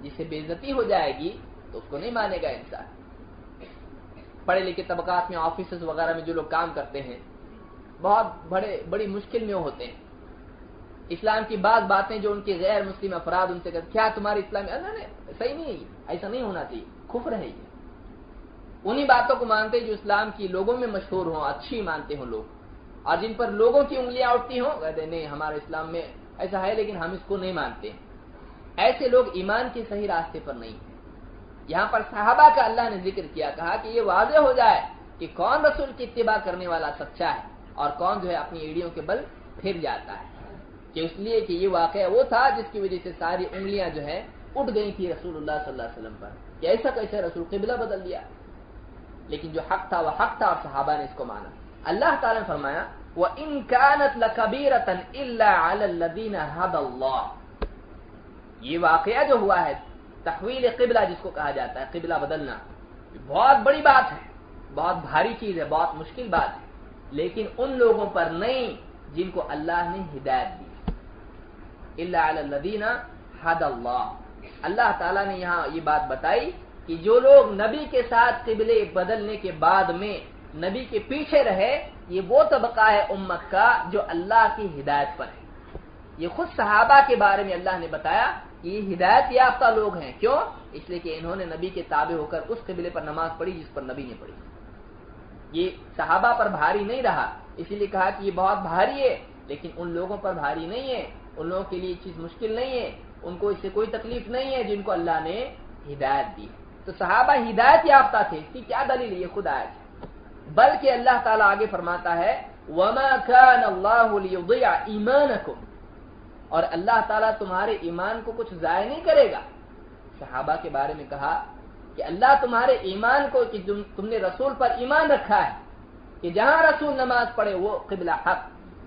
جس سے بے عزتی ہو جائے گی تو اس کو نہیں مانے گا انسان۔ پڑھے لکھے طبقات میں، آفیسز وغیرہ میں جو لوگ کام کرتے ہیں، بہت بڑی مشکل میں ہوتے ہیں، اسلام کی بعض باتیں جو ان کے غیر مسلم افراد ان سے کہتے کیا تمہاری اسلام صحیح نہیں ہے، ایسا نہیں ہونا چاہیے، کفر ہے یہ۔ انہی باتوں کو مانتے جو اسلام کی لوگوں میں مشہور ہوں، اچھی مانتے ہوں لوگ، اور جن پر لوگوں کی انگلیاں اٹھتی ہوں کہتے نہیں ہمارے اسلام میں ایسا ہے لیکن ہم اس کو نہیں مانتے۔ ایسے لوگ ایمان کے صحیح راستے پر نہیں ہیں۔ یہاں پر صحابہ کا اللہ نے ذکر کیا، کہا کہ یہ واضح ہو جائے کہ کون رسول کی اتباع کرنے والا سچا ہے اور کون جو ہے اپنی ایڑیوں کے بل پھر جاتا ہے، کہ اس لیے کہ یہ واقعہ وہ تھا جس کی وجہ سے ساری انگلیاں جو ہے اٹھ گئی تھی رسول اللہ صلی اللہ علیہ وسلم پر، کہ ایسا کیسے رسول قبلہ بدل دیا، لیکن جو حق تھا وہ حق تھا اور صحابہ نے اس کو مانا۔ اللہ تعالیٰ نے فرمایا وَإِن كَانَتْ لَكَبِيرَةً إِلَّا عَلَى الَّذِينَ هَدَى اللَّهُ، یہ واقعہ جو ہوا ہے تحویل قبلہ جس کو کہا جاتا ہے، قبلہ بدلنا، بہت بڑی بات ہے، بہت بھاری چیز ہے، بہت مشکل بات ہے، لیکن ان لوگوں پر نہیں جن کو اللہ نے ہدایت دی۔ الا علی الذین ھدی اللہ، اللہ تعالیٰ نے یہاں یہ بات بتائی کہ جو لوگ نبی کے ساتھ قبلے بدلنے کے بعد میں نبی کے پیچھے رہے، یہ وہ طبقہ ہے امت کا جو اللہ کی ہدایت پر ہے۔ یہ خود صحابہ کے بارے میں اللہ نے بتایا کہ یہ ہدایت یافتہ لوگ ہیں، کیوں؟ اس لیے کہ انہوں نے نبی کے تابع ہو کر اس قبلے پر نماز پڑھی جس پر نبی نے پڑھی۔ یہ صحابہ پر بھاری نہیں رہا، اسی لیے کہا کہ یہ بہت بھاری ہے، لیکن ان لوگوں پر بھاری نہیں ہے، ان لوگوں کے لیے یہ چیز مشکل نہیں ہے، ان کو اس سے کوئی تکلیف نہیں ہے جن کو اللہ نے ہدایت دی۔ تو صحابہ ہدایت یافتہ تھے، اس کی کیا دلیل ہے؟ یہ خود آیت ہے۔ بلکہ اللہ تعالیٰ آگے فرماتا ہے وَمَا كَانَ اللَّهُ لِيُضِيعَ إِيمَانَكُمْ، اور اللہ تعالیٰ تمہارے ایمان کو کچھ ضائع نہیں کرے گا۔ صحابہ کے بارے میں کہا کہ اللہ تمہارے ایمان کو، کہ تم نے رسول پر ایمان رکھا ہے کہ جہاں رسول نماز پڑھے وہ قبلہ حق،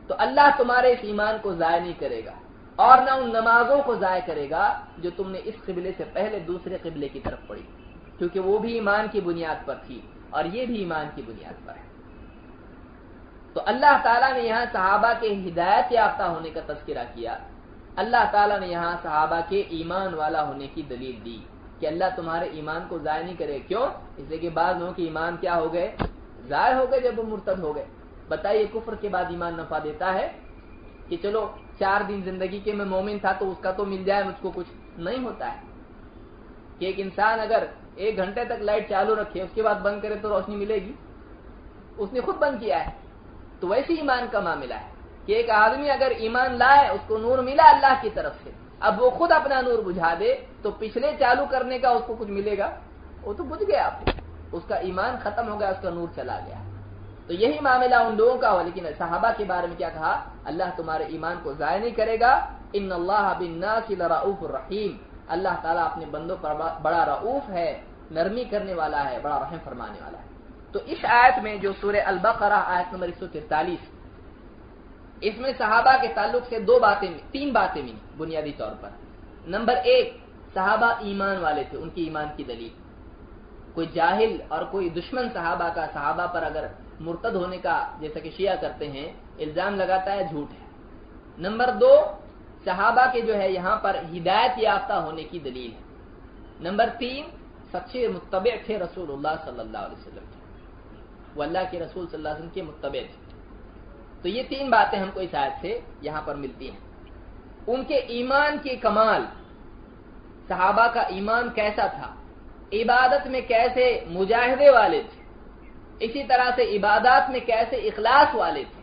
تو اللہ تمہارے اس ایمان کو ضائع نہیں کرے گا، اور نہ ان نمازوں کو ضائع کرے گا جو تم نے اس قبلے سے پہلے دوسرے قبلے کی طرف پڑھی، کیونکہ وہ بھی ایمان کی بنیاد پر تھی اور یہ بھی ایمان کی بنیاد پر ہے۔ تو اللہ تعالیٰ نے یہاں صحابہ کے ہدایت یافتہ ہونے کا تذکرہ کیا، اللہ تعالیٰ نے یہاں صحابہ کے ایمان والا ہونے کی دلیل دی کہ اللہ تمہارے ایمان کو ضائع نہیں کرے۔ کیوں؟ اس لیے کہ بعض لوگوں کے ایمان کیا ہو گئے؟ ضائع ہو گئے جب وہ مرتد ہو گئے۔ بتائیے کفر کے بعد ایمان نفع دیتا ہے کہ چلو 4 دن زندگی کے میں مومن تھا تو اس کا تو مل جائے، مجھ کو کچھ نہیں ہوتا ہے۔ کہ ایک انسان اگر 1 گھنٹے تک لائٹ چالو رکھے اس کے بعد بند کرے تو روشنی ملے گی؟ اس نے خود بند کیا ہے۔ تو ویسے ایمان کا معاملہ ہے کہ ایک آدمی اگر ایمان لائے، اس کو نور ملا اللہ کی طرف سے، اب وہ خود اپنا نور بجھا دے تو پچھلے چالو کرنے کا اس کو کچھ ملے گا؟ وہ تو بجھ گیا، اس کا ایمان ختم ہو گیا، اس کا نور چلا گیا۔ تو یہی معاملہ ان لوگوں کا ہو، لیکن صحابہ کے بارے میں کیا کہا؟ اللہ تمہارے ایمان کو ضائع نہیں کرے گا۔ ان اللہ بالناس لرؤوف الرحیم، اللہ تعالیٰ اپنے بندوں پر بڑا رؤوف ہے، نرمی کرنے والا ہے، بڑا رحم فرمانے والا ہے۔ تو اس آیت میں جو سورہ البقرہ آیت نمبر 143، اس میں صحابہ کے تعلق سے 3 باتیں ملی بنیادی طور پر۔ نمبر 1، صحابہ ایمان والے تھے، ان کی ایمان کی دلیل۔ کوئی جاہل اور کوئی دشمن صحابہ کا صحابہ پر اگر مرتد ہونے کا، جیسا کہ شیعہ کرتے ہیں، الزام لگاتا ہے، جھوٹ ہے۔ نمبر 2، صحابہ کے جو ہے یہاں پر ہدایت یافتہ ہونے کی دلیل ہے۔ نمبر 3، سچے متبع تھے رسول اللہ صلی اللہ علیہ وسلم، وہ اللہ کے رسول صلی اللہ علیہ وسلم کے متبع تھے۔ تو یہ 3 باتیں ہم کو اس آیت سے یہاں پر ملتی ہیں۔ ان کے ایمان کے کمال، صحابہ کا ایمان کیسا تھا، عبادت میں کیسے مجاہدے والے تھے، اسی طرح سے عبادات میں کیسے اخلاص والے تھے،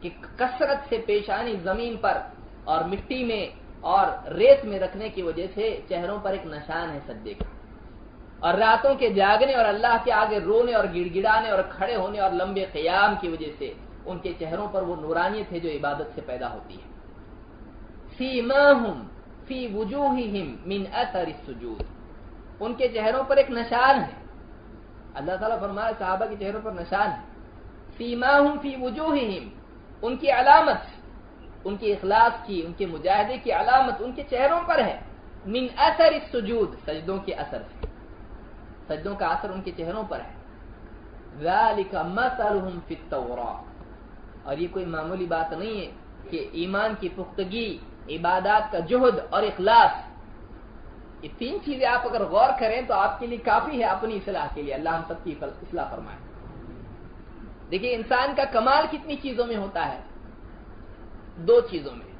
کہ کثرت سے پیشانی زمین پر اور مٹی میں اور ریت میں رکھنے کی وجہ سے چہروں پر ایک نشان ہے سجدے کا، اور راتوں کے جاگنے اور اللہ کے آگے رونے اور گڑ گڑانے اور کھڑے ہونے اور لمبے قیام کی وجہ سے ان کے چہروں پر وہ نورانیت ہے جو عبادت سے پیدا ہوتی ہے۔ سیماہم فی وجوہہم من اثر السجود، ان کے چہروں پر ایک نشان ہے، اللہ تعالیٰ فرمایا صحابہ کے چہروں پر نشان ہے۔ سیماہم فی وجوہہم، ان کی علامت، ان کے اخلاص کی، ان کے مجاہدے کی علامت ان کے چہروں پر ہے، من اثر السجود، سجدوں کے اثر سے، سجدوں کا اثر ان کے چہروں پر ہے۔ ذالک مثلہم فی التوراۃ، اور یہ کوئی معمولی بات نہیں ہے کہ ایمان کی پختگی، عبادات کا جہد اور اخلاص، یہ تین چیزیں آپ اگر غور کریں تو آپ کے لیے کافی ہے اپنی اصلاح کے لیے۔ اللہ ہم سب کی اصلاح فرمائے۔ دیکھیے انسان کا کمال کتنی چیزوں میں ہوتا ہے؟ دو چیزوں میں،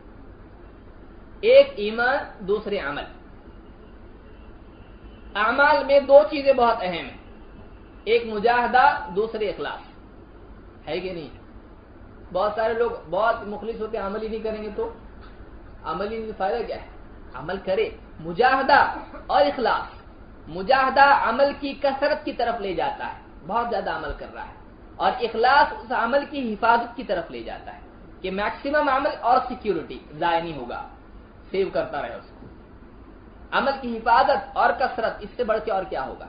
ایک ایمان، دوسرے عمل۔ اعمال میں دو چیزیں بہت اہم ہیں، ایک مجاہدہ، دوسرے اخلاص، ہے کہ نہیں؟ بہت سارے لوگ بہت مخلص ہوتے ہیں، عمل ہی نہیں کریں گے تو عمل ہی نہیں، فائدہ کیا ہے؟ عمل کرے، مجاہدہ اور اخلاص۔ مجاہدہ عمل کی کثرت کی طرف لے جاتا ہے، بہت زیادہ عمل کر رہا ہے، اور اخلاص اس عمل کی حفاظت کی طرف لے جاتا ہے کہ میکسیمم عمل اور سیکیورٹی ضائع نہیں ہوگا، سیو کرتا رہے اس کو۔ عمل کی حفاظت اور کثرت، اس سے بڑھ کے اور کیا ہوگا؟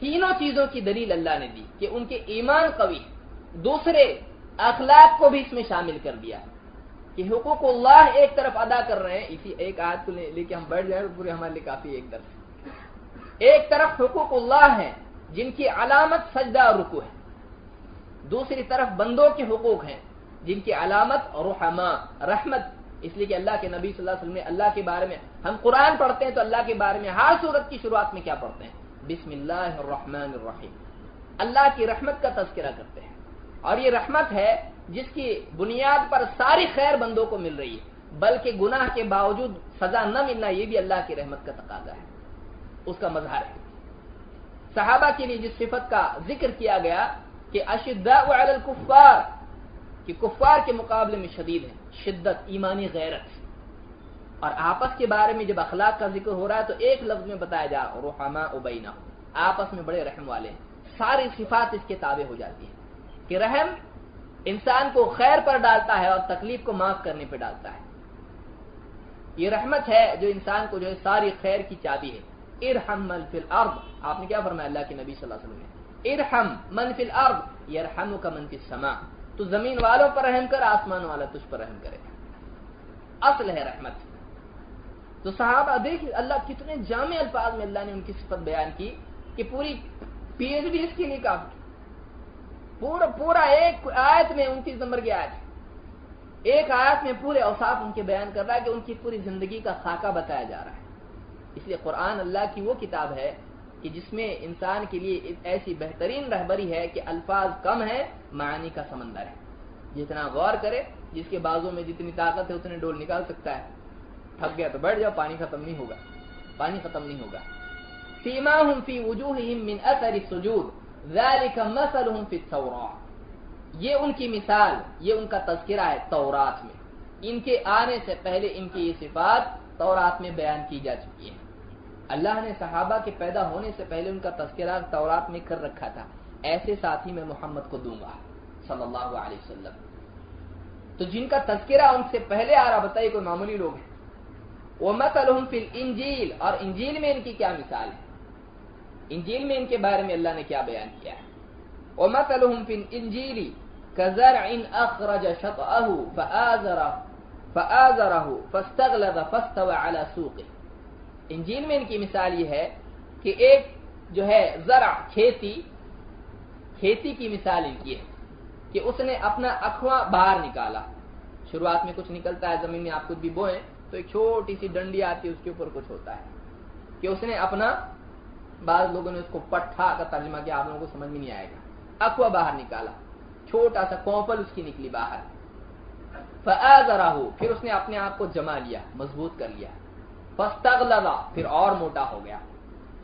تینوں چیزوں کی دلیل اللہ نے دی کہ ان کے ایمان قوی، دوسرے اخلاق کو بھی اس میں شامل کر دیا کہ حقوق اللہ ایک طرف ادا کر رہے ہیں۔ اسی ایک آیت کو لے کے ہم بیٹھ جائیں تو پورے ہمارے لیے کافی ایک درس۔ ایک طرف حقوق اللہ ہیں جن کی علامت سجدہ اور رکوع ہے، دوسری طرف بندوں کے حقوق ہیں جن کی علامت رحماء، رحمت۔ اس لیے کہ اللہ کے نبی صلی اللہ علیہ وسلم نے اللہ کے بارے میں، ہم قرآن پڑھتے ہیں تو اللہ کے بارے میں ہر سورت کی شروعات میں کیا پڑھتے ہیں؟ بسم اللہ الرحمن الرحیم، اللہ کی رحمت کا تذکرہ کرتے ہیں، اور یہ رحمت ہے جس کی بنیاد پر ساری خیر بندوں کو مل رہی ہے، بلکہ گناہ کے باوجود سزا نہ ملنا یہ بھی اللہ کی رحمت کا تقاضا ہے، اس کا مظہر ہے۔ صحابہ کے لیے جس صفت کا ذکر کیا گیا کہ اشداء علی الکفار، کہ کفار کے مقابلے میں شدید ہے، شدت، ایمانی غیرت۔ اور آپس کے بارے میں جب اخلاق کا ذکر ہو رہا ہے تو ایک لفظ میں بتایا جا رحماء بینہم، آپس میں بڑے رحم والے ہیں۔ ساری صفات اس کے تابع ہو جاتی ہیں کہ رحم انسان کو خیر پر ڈالتا ہے اور تکلیف کو معاف کرنے پہ ڈالتا ہے۔ یہ رحمت ہے جو انسان کو جو ہے ساری خیر کی چابی ہے۔ ارحم من فی الارض، آپ نے کیا فرمایا اللہ کے نبی صلی اللہ علیہ وسلم نے؟ ارحم من فی الارض یرحمک من فی السماء، تو زمین والوں پر رحم کر، آسمان والا تجھ پر رحم کرے گا۔ اصل ہے رحمت۔ تو صحابہ دیکھ اللہ کتنے جامع الفاظ میں اللہ نے ان کی صفت بیان کی کہ پوری پی ایچ ڈی اس کے لیے کافی، پورا ایک آیت میں 29 نمبر کی آیت، ایک آیت میں پورے اوصاف ان کے بیان کر رہا ہے کہ ان کی پوری زندگی کا خاکہ بتایا جا رہا ہے۔ اس لیے قرآن اللہ کی وہ کتاب ہے کہ جس میں انسان کے لیے ایسی بہترین رہبری ہے کہ الفاظ کم ہے، معانی کا سمندر ہے۔ جتنا غور کرے، جس کے بازو میں جتنی طاقت ہے اتنے ڈول نکال سکتا ہے، تھک گیا تو بیٹھ جاؤ، پانی ختم نہیں ہوگا، پانی ختم نہیں ہوگا۔ سیماہم فی وجوہہم من اثر السجود ذالک مثلہم فی التوراۃ، یہ ان کی مثال، یہ ان کا تذکرہ ہے تورات میں۔ ان کے آنے سے پہلے ان کی یہ صفات تورات میں بیان کی جا چکی ہے۔ اللہ نے صحابہ کے پیدا ہونے سے پہلے ان کا تذکرہ تورات میں کر رکھا تھا، ایسے ساتھی میں محمد کو دوں گا صلی اللہ علیہ وسلم۔ تو جن کا تذکرہ ان سے پہلے آ رہا، بتائیے کوئی معمولی لوگ ہیں۔ وَمَثَلُهُمْ فِي الْإِنْجِيلِ، اور انجیل میں ان کی کیا مثال ہے؟ انجیل میں ان کے بارے میں اللہ نے کیا بیان کیا ہے؟ وَمَثَلُهُمْ فِي الْإِنْجِيلِ كَزَرْعٍ أَخْرَجَ شَطْأَهُ فَآزَرَهُ فَاسْتَغْلَظَ فَاسْتَوَىٰ عَلَىٰ سُوقِهِ۔ انجیل میں ان کی مثال یہ ہے کہ ایک جو ہے زرع، کھیتی کی مثال ان کی ہے کہ اس نے اپنا اکھواں باہر نکالا۔ شروعات میں کچھ نکلتا ہے زمین میں، آپ کچھ بھی بوئیں تو ایک چھوٹی سی ڈنڈی آتی ہے، اس کے اوپر کچھ ہوتا ہے کہ اس نے اپنا، بعض لوگوں نے اس کو پٹھا کا ترجمہ کیا، آپ لوگوں کو سمجھ میں نہیں آئے گا، اکھوا باہر نکالا، چھوٹا سا کوپل اس کی نکلی باہر۔ فآزرہ، پھر اس نے اپنے آپ کو جما لیا، مضبوط کر لیا۔ فاستغلظ، پھر اور موٹا ہو گیا۔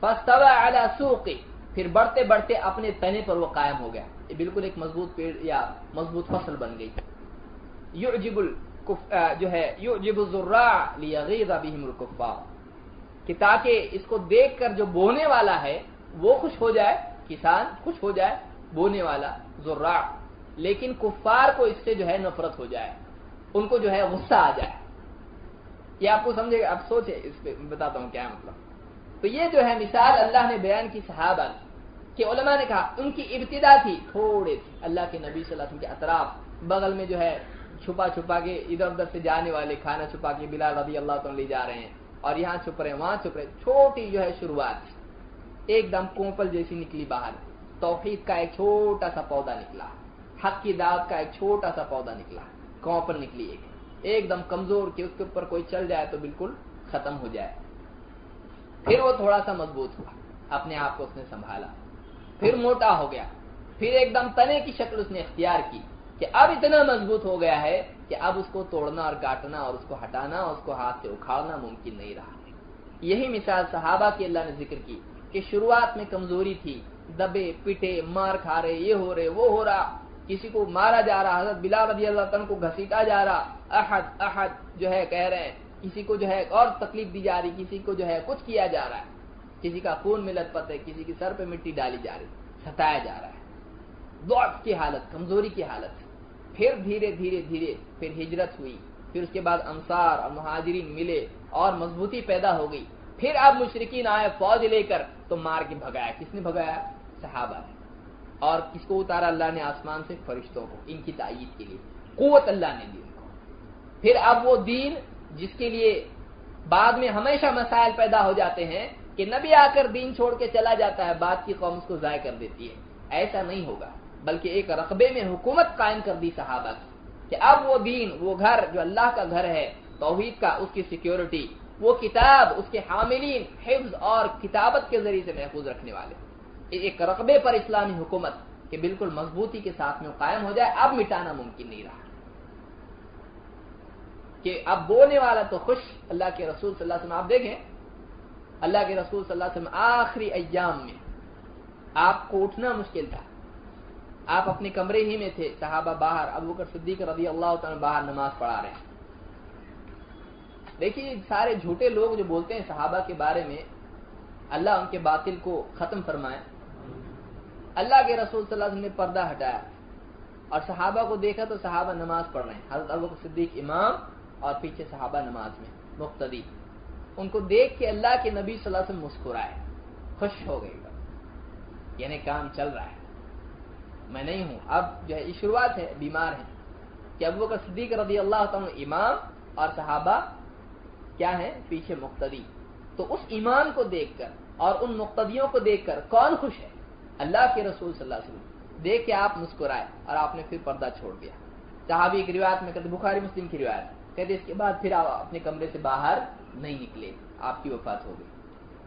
فاستوى علی سوقہ، پھر بڑھتے بڑھتے اپنے تنے پر وہ قائم ہو گیا، یہ بالکل ایک مضبوط پیڑ یا مضبوط فصل بن گئی۔ جو ہے یعجب الزراع لیغیظ بہم الکفار، کہ تاکہ اس کو دیکھ کر جو بونے والا ہے وہ خوش ہو جائے، کسان خوش ہو جائے، بونے والا زراع، لیکن کفار کو اس سے جو ہے نفرت ہو جائے، ان کو جو ہے غصہ آ جائے۔ یہ آپ کو سمجھے گا، آپ سوچیں اس پہ، بتاتا ہوں کیا مطلب۔ تو یہ جو ہے مثال اللہ نے بیان کی صحابہ کہ علماء نے کہا ان کی ابتدا تھی تھوڑے سے اللہ کے نبی صلی اللہ علیہ وسلم کے اطراف، بغل میں جو ہے چھپا چھپا کے ادھر ادھر سے جانے والے کھانا چھپا کے بلال رضی اللہ عنہ لے جا رہے ہیں، اور یہاں چھپ رہے ہیں وہاں چھپ رہے، چھوٹی جو ہے شروعات، ایک دم کوپل جیسی نکلی باہر، توحید کا ایک چھوٹا سا پودا نکلا، حق کی دعوت کا ایک چھوٹا سا پودا نکلا، کوپل نکلی ایک دم کمزور کہ اس کے اوپر کوئی چل جائے تو بالکل ختم ہو جائے۔ پھر وہ تھوڑا سا مضبوط ہوا، اپنے آپ کو اس نے سنبھالا، پھر موٹا ہو گیا، پھر ایک دم تنے کی شکل اس نے اختیار کی کہ اب اتنا مضبوط ہو گیا ہے کہ اب اس کو توڑنا اور کاٹنا اور اس کو ہٹانا اور اس کو ہاتھ سے اکھاڑنا ممکن نہیں رہا۔ یہی مثال صحابہ کی اللہ نے ذکر کی کہ شروعات میں کمزوری تھی، دبے پٹے، مار کھا رہے، یہ ہو رہے، وہ ہو رہا، کسی کو مارا جا رہا، حضرت بلال رضی اللہ عنہ کو گھسیٹا جا رہا، احد احد جو ہے کہہ رہے ہیں، کسی کو جو ہے اور تکلیف دی جا رہی، کسی کو جو ہے کچھ کیا جا رہا ہے، کسی کا خون میں لت پت ہے، کسی کے سر پہ مٹی ڈالی جا رہی، ستایا جا رہا ہے، ضعف کی حالت، کمزوری کی حالت۔ پھر دھیرے دھیرے دھیرے پھر ہجرت ہوئی، پھر اس کے بعد انصار اور مہاجرین ملے اور مضبوطی پیدا ہو گئی، پھر اب مشرکین آئے فوج لے کر تو مار کے بھگایا، کس نے بھگایا؟ صحابہ نے۔ اور کس کو اتارا اللہ نے آسمان سے؟ فرشتوں کو، ان کی تائید کے لیے قوت اللہ نے دی ان کو۔ پھر اب وہ دین جس کے لیے بعد میں ہمیشہ مسائل پیدا ہو جاتے ہیں کہ نبی آ کر دین چھوڑ کے چلا جاتا ہے، بعد کی قوم اس کو ضائع کر دیتی ہے، ایسا نہیں ہوگا، بلکہ ایک رقبے میں حکومت قائم کر دی صحابہ کی کہ اب وہ دین، وہ گھر جو اللہ کا گھر ہے توحید کا، اس کی سیکیورٹی، وہ کتاب، اس کے حاملین حفظ اور کتابت کے ذریعے سے محفوظ رکھنے والے، ایک رقبے پر اسلامی حکومت کہ بالکل مضبوطی کے ساتھ میں قائم ہو جائے، اب مٹانا ممکن نہیں رہا۔ کہ اب بونے والا تو خوش، اللہ کے رسول صلی اللہ علیہ وسلم، آپ دیکھیں اللہ کے رسول صلی اللہ علیہ وسلم آخری ایام میں آپ کو اٹھنا مشکل تھا، آپ اپنے کمرے ہی میں تھے، صحابہ باہر، ابوبکر صدیق رضی اللہ تعالیٰ باہر نماز پڑھا رہے ہیں۔ دیکھیے سارے جھوٹے لوگ جو بولتے ہیں صحابہ کے بارے میں، اللہ ان کے باطل کو ختم فرمائے۔ اللہ کے رسول صلی اللہ علیہ وسلم نے پردہ ہٹایا اور صحابہ کو دیکھا تو صحابہ نماز پڑھ رہے ہیں، حضرت ابوبکر صدیق امام اور پیچھے صحابہ نماز میں مقتدی۔ ان کو دیکھ کے اللہ کے نبی صلی اللہ علیہ وسلم مسکرائے، خوش ہو گئے، یعنی کام چل رہا ہے، میں نہیں ہوں، اب جو ہے یہ شروعات ہے، بیمار ہیں کہ ابوبکر صدیق رضی اللہ تعالیٰ امام اور صحابہ کیا ہیں؟ پیچھے مقتدی۔ تو اس امام کو دیکھ کر اور ان مقتدیوں کو دیکھ کر کون خوش ہے؟ اللہ کے رسول صلی اللہ علیہ وسلم۔ دیکھ کے آپ مسکرائے اور آپ نے پھر پردہ چھوڑ دیا۔ صحابی کی روایت میں کہتے، بخاری مسلم کی روایت کہتے، اس کے بعد پھر آپ اپنے کمرے سے باہر نہیں نکلے، آپ کی وفات ہو گئی۔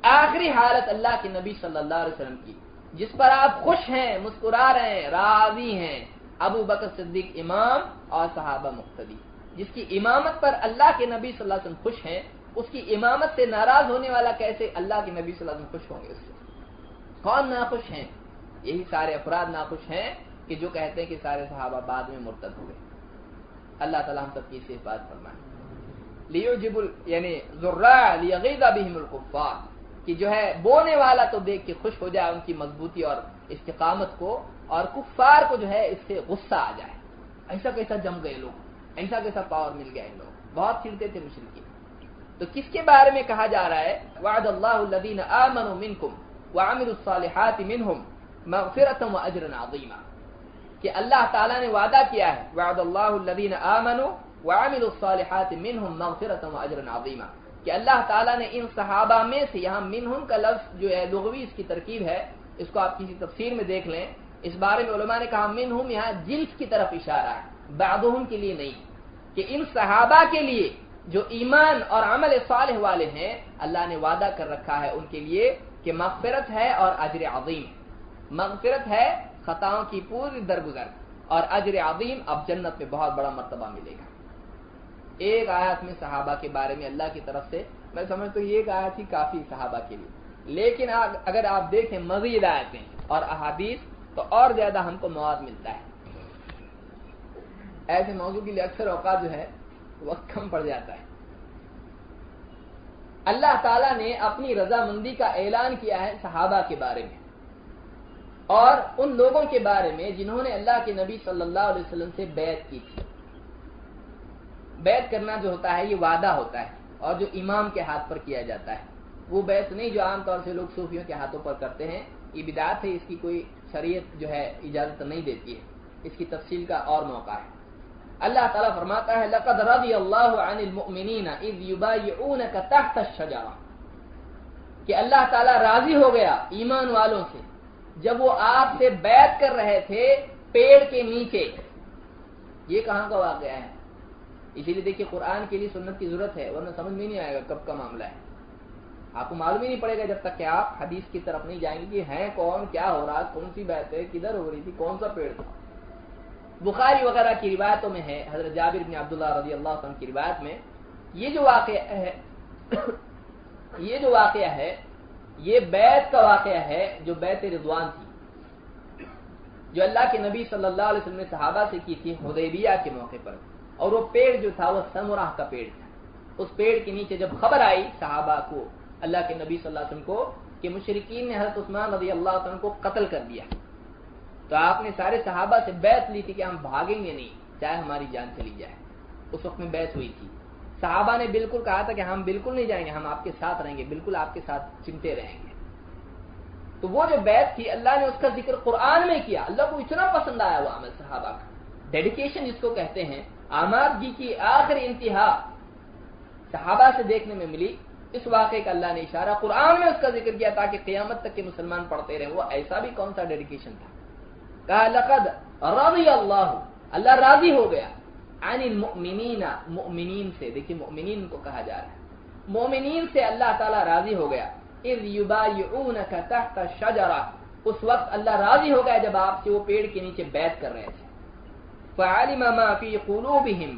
آخری حالت اللہ کے نبی صلی اللہ علیہ وسلم کی جس پر آپ خوش ہیں، مسکرا رہے ہیں، راضی ہیں، ابو بکر صدیق امام اور صحابہ مقتدی، جس کی امامت پر اللہ کے نبی صلی اللہ علیہ وسلم خوش ہیں، اس کی امامت سے ناراض ہونے والا کیسے اللہ کے نبی صلی اللہ علیہ وسلم خوش ہوں گے؟ اس سے کون ناخوش ہیں؟ یہی سارے افراد ناخوش ہیں کہ جو کہتے ہیں کہ سارے صحابہ بعد میں مرتد ہو گئے۔ اللہ تعالیٰ ہم سب کی حفاظت فرمائے۔ لیعجب یعنی ذراع لیغیظ بہم الکفار، کہ جو ہے بونے والا تو دیکھ کے خوش ہو جائے ان کی مضبوطی اور استقامت کو، اور کفار کو جو ہے اس سے غصہ آ جائے، ایسا کیسا جم گئے لوگ، ایسا کیسا پاور مل گیا ان لوگ، بہت چڑھتے تھے مشرکین۔ تو کس کے بارے میں کہا جا رہا ہے؟ وعد اللہ الذین آمنوا منکم وعملوا الصالحات منہم مغفرۃ واجرا عظیما، کہ اللہ تعالیٰ نے وعدہ کیا ہے، وعد اللہ الذین آمنوا وعملوا الصالحات منہم مغفرۃ واجرا عظیما، کہ اللہ تعالیٰ نے ان صحابہ میں سے، یہاں منہم کا لفظ جو ہے لغوی اس کی ترکیب ہے، اس کو آپ کسی تفسیر میں دیکھ لیں، اس بارے میں علماء نے کہا منہم یہاں جنس کی طرف اشارہ ہے، بعضهم کے لیے نہیں، کہ ان صحابہ کے لیے جو ایمان اور عمل صالح والے ہیں، اللہ نے وعدہ کر رکھا ہے ان کے لیے کہ مغفرت ہے اور اجر عظیم۔ مغفرت ہے خطاؤں کی پوری درگزر، اور اجر عظیم اب جنت میں بہت بڑا مرتبہ ملے گا۔ ایک آیت میں صحابہ کے بارے میں اللہ کی طرف سے، میں سمجھتا ہوں یہ ایک آیت ہی کافی صحابہ کے لیے، لیکن اگر آپ دیکھیں مزید آیتیں اور احادیث تو اور زیادہ ہم کو مواد ملتا ہے۔ ایسے موضوع کے لیے اکثر اوقات جو ہے وقت کم پڑ جاتا ہے۔ اللہ تعالیٰ نے اپنی رضامندی کا اعلان کیا ہے صحابہ کے بارے میں اور ان لوگوں کے بارے میں جنہوں نے اللہ کے نبی صلی اللہ علیہ وسلم سے بیعت کی تھی۔ بیعت کرنا جو ہوتا ہے یہ وعدہ ہوتا ہے اور جو امام کے ہاتھ پر کیا جاتا ہے، وہ بیعت نہیں جو عام طور سے لوگ صوفیوں کے ہاتھوں پر کرتے ہیں، یہ بدعت ہے، اس کی کوئی شریعت جو ہے اجازت نہیں دیتی ہے، اس کی تفصیل کا اور موقع ہے۔ اللہ تعالیٰ فرماتا ہے لَقَدْ رَضِيَ اللَّهُ عَنِ الْمُؤْمِنِينَ إِذْ يُبَايِعُونَكَ تَحْتَ الشَّجَرَةِ، کہ اللہ تعالیٰ راضی ہو گیا ایمان والوں سے جب وہ آپ سے بیعت کر رہے تھے پیڑ کے نیچے۔ یہ کہاں کا واقعہ ہے؟ اسی لیے دیکھیے قرآن کے لیے سنت کی ضرورت ہے، ورنہ سمجھ میں نہیں آئے گا کب کا معاملہ ہے۔ آپ کو معلوم ہی نہیں پڑے گا جب تک کہ آپ حدیث کی طرف نہیں جائیں گے کہ ہیں کون، کیا ہو رہا، کون سی بیعت ہے، کدھر ہو رہی تھی، کون سا پیڑ تھا۔ بخاری وغیرہ کی روایتوں میں ہے، حضرت جابر بن عبداللہ رضی اللہ عنہ کی روایت میں یہ جو واقعہ ہے یہ بیعت کا واقعہ ہے جو بیعت رضوان تھی، جو اللہ کے نبی صلی اللہ علیہ وسلم نے صحابہ سے کی تھی حدیبیہ کے موقع پر، اور وہ پیڑ جو تھا وہ سمرہ کا پیڑ تھا۔ اس پیڑ کے نیچے جب خبر آئی صحابہ کو، اللہ کے نبی صلی اللہ علیہ وسلم کو، کہ مشرکین نے حضرت عثمان رضی اللہ عنہ کو قتل کر دیا، تو آپ نے سارے صحابہ سے بیعت لی تھی کہ ہم بھاگیں گے نہیں چاہے ہماری جان چلی جائے۔ اس وقت میں بیعت ہوئی تھی، صحابہ نے بالکل کہا تھا کہ ہم بالکل نہیں جائیں گے، ہم آپ کے ساتھ رہیں گے، بالکل آپ کے ساتھ چمٹے رہیں گے۔ تو وہ جو بیعت تھی اللہ نے اس کا ذکر قرآن میں کیا، اللہ کو اتنا پسند آیا وہ عمل صحابہ کا، ڈیڈیکیشن جس کو کہتے ہیں، آمادگی کی آخری انتہا صحابہ سے دیکھنے میں ملی۔ اس واقعے کا اللہ نے اشارہ قرآن میں اس کا ذکر کیا تاکہ قیامت تک کے مسلمان پڑھتے رہیں، وہ ایسا بھی کون سا ڈیڈیکیشن تھا۔ کہا لقد رضی اللہ، اللہ راضی ہو گیا، عن المؤمنین، مؤمنین سے، دیکھیں مؤمنین کو کہا جا رہا ہے، مومنین سے اللہ تعالیٰ راضی ہو گیا، اذ یبایعونک تحت الشجرہ، اس وقت اللہ راضی ہو گیا جب آپ سے وہ پیڑ کے نیچے بیعت کر رہے تھے۔ فعلم ما فی قلوبہم،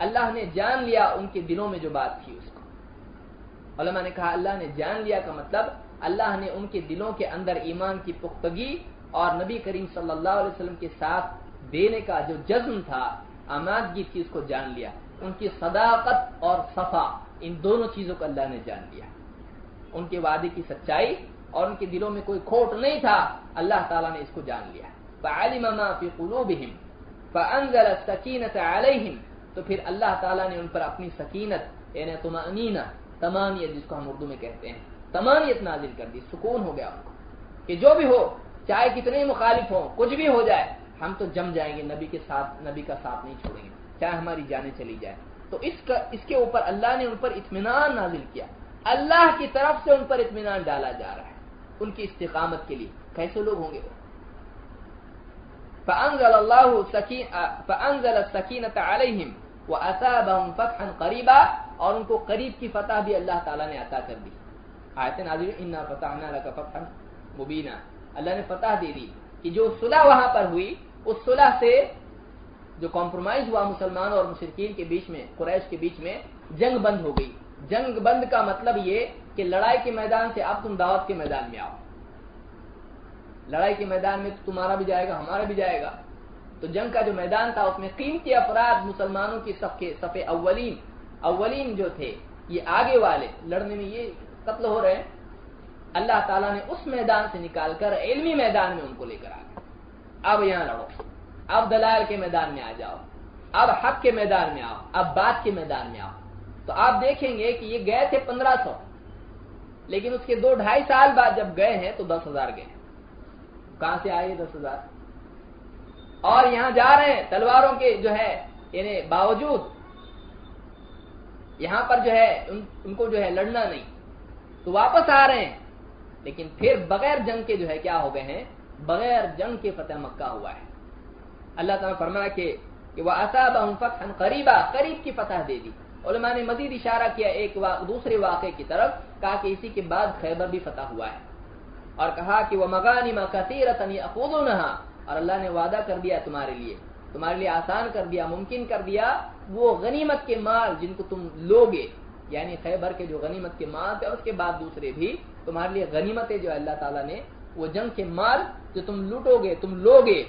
اللہ نے جان لیا ان کے دلوں میں جو بات تھی اس کو۔ علماء نے کہا اللہ نے جان لیا کا مطلب اللہ نے ان کے دلوں کے اندر ایمان کی پختگی اور نبی کریم صلی اللہ علیہ وسلم کے ساتھ دینے کا جو جذم تھا، آمادگی تھی، اس کو جان لیا۔ ان کی صداقت اور صفا، ان دونوں چیزوں کو اللہ نے جان لیا، ان کے وعدے کی سچائی اور ان کے دلوں میں کوئی کھوٹ نہیں تھا، اللہ تعالیٰ نے اس کو جان لیا۔ فعلم ما فی قلوبہم فانزل السکینۃ علیہم، تو پھر اللہ تعالیٰ نے ان پر اپنی سکینت یعنی طمأنینہ، طمانیت جس کو ہم اردو میں کہتے ہیں، طمانیت نازل کر دی، سکون ہو گیا ان کو کہ جو بھی ہو، چاہے کتنے مخالف ہوں، کچھ بھی ہو جائے، ہم تو جم جائیں گے نبی کے ساتھ، نبی کا ساتھ نہیں چھوڑیں گے چاہے ہماری جانیں چلی جائے۔ تو اس کے اوپر اللہ نے ان پر اطمینان نازل کیا، اللہ کی طرف سے ان پر اطمینان ڈالا جا رہا ہے ان کی استقامت کے لیے۔ کیسے لوگ ہوں گے وہ؟ فانزل السکینۃ علیہم واثابہم فتحا قریبا، اور ان کو قریب کی فتح بھی اللہ تعالیٰ نے عطا کر دی۔ آیت نازل انا فتحنا لک فتحا مبینا، اللہ نے فتح دے دی کہ جو صلح وہاں پر ہوئی، اس صلح سے جو کمپرومائز ہوا مسلمانوں اور مشرکین کے بیچ میں، قریش کے بیچ میں، جنگ بند ہو گئی۔ جنگ بند کا مطلب یہ کہ لڑائی کے میدان سے اب تم دعوت کے میدان میں آؤ، لڑائی کے میدان میں تو تمہارا بھی جائے گا ہمارا بھی جائے گا۔ تو جنگ کا جو میدان تھا اس میں قیمتی افراد مسلمانوں کی صف اولین جو تھے، یہ آگے والے لڑنے میں یہ قتل ہو رہے ہیں، اللہ تعالیٰ نے اس میدان سے نکال کر علمی میدان میں ان کو لے کر آ گئے۔ اب یہاں لڑو، اب دلائل کے میدان میں آ جاؤ، اب حق کے میدان میں آؤ، اب بات کے میدان میں آؤ۔ تو آپ دیکھیں گے کہ یہ گئے تھے 1500، لیکن اس کے 2-2.5 سال بعد جب گئے ہیں تو 10,000 گئے۔ کہاں سے آئے 10,000؟ اور یہاں جا رہے ہیں تلواروں کے جو ہے یعنی باوجود، یہاں پر جو ہے ان کو جو ہے لڑنا نہیں، تو واپس آ رہے ہیں، لیکن پھر بغیر جنگ کے جو ہے کیا ہو گئے ہیں؟ بغیر جنگ کے فتح مکہ ہوا ہے۔ اللہ تعالیٰ فرمایا کہ وَأَصَابَهُمْ فَتْحًا قَرِيبًا، قریب کی فتح دے دی۔ علماء نے مزید اشارہ کیا ایک دوسرے واقعے کی طرف، کہا کہ اسی کے بعد خیبر بھی فتح ہوا ہے، اور کہا کہ وَمَغَانِمَ كَثِيرَةً يَأْخُذُونَهَا، اور اللہ نے وعدہ کر دیا تمہارے لیے آسان کر دیا، ممکن کر دیا وہ غنیمت کے مال جن کو تم لوگے، یعنی خیبر کے جو غنیمت کے مال تھے اور اس کے بعد دوسرے بھی تمہارے لیے غنیمتیں جو اللہ تعالیٰ نے، وہ جنگ کے مال جو تم لوٹو گے، تم لوگے،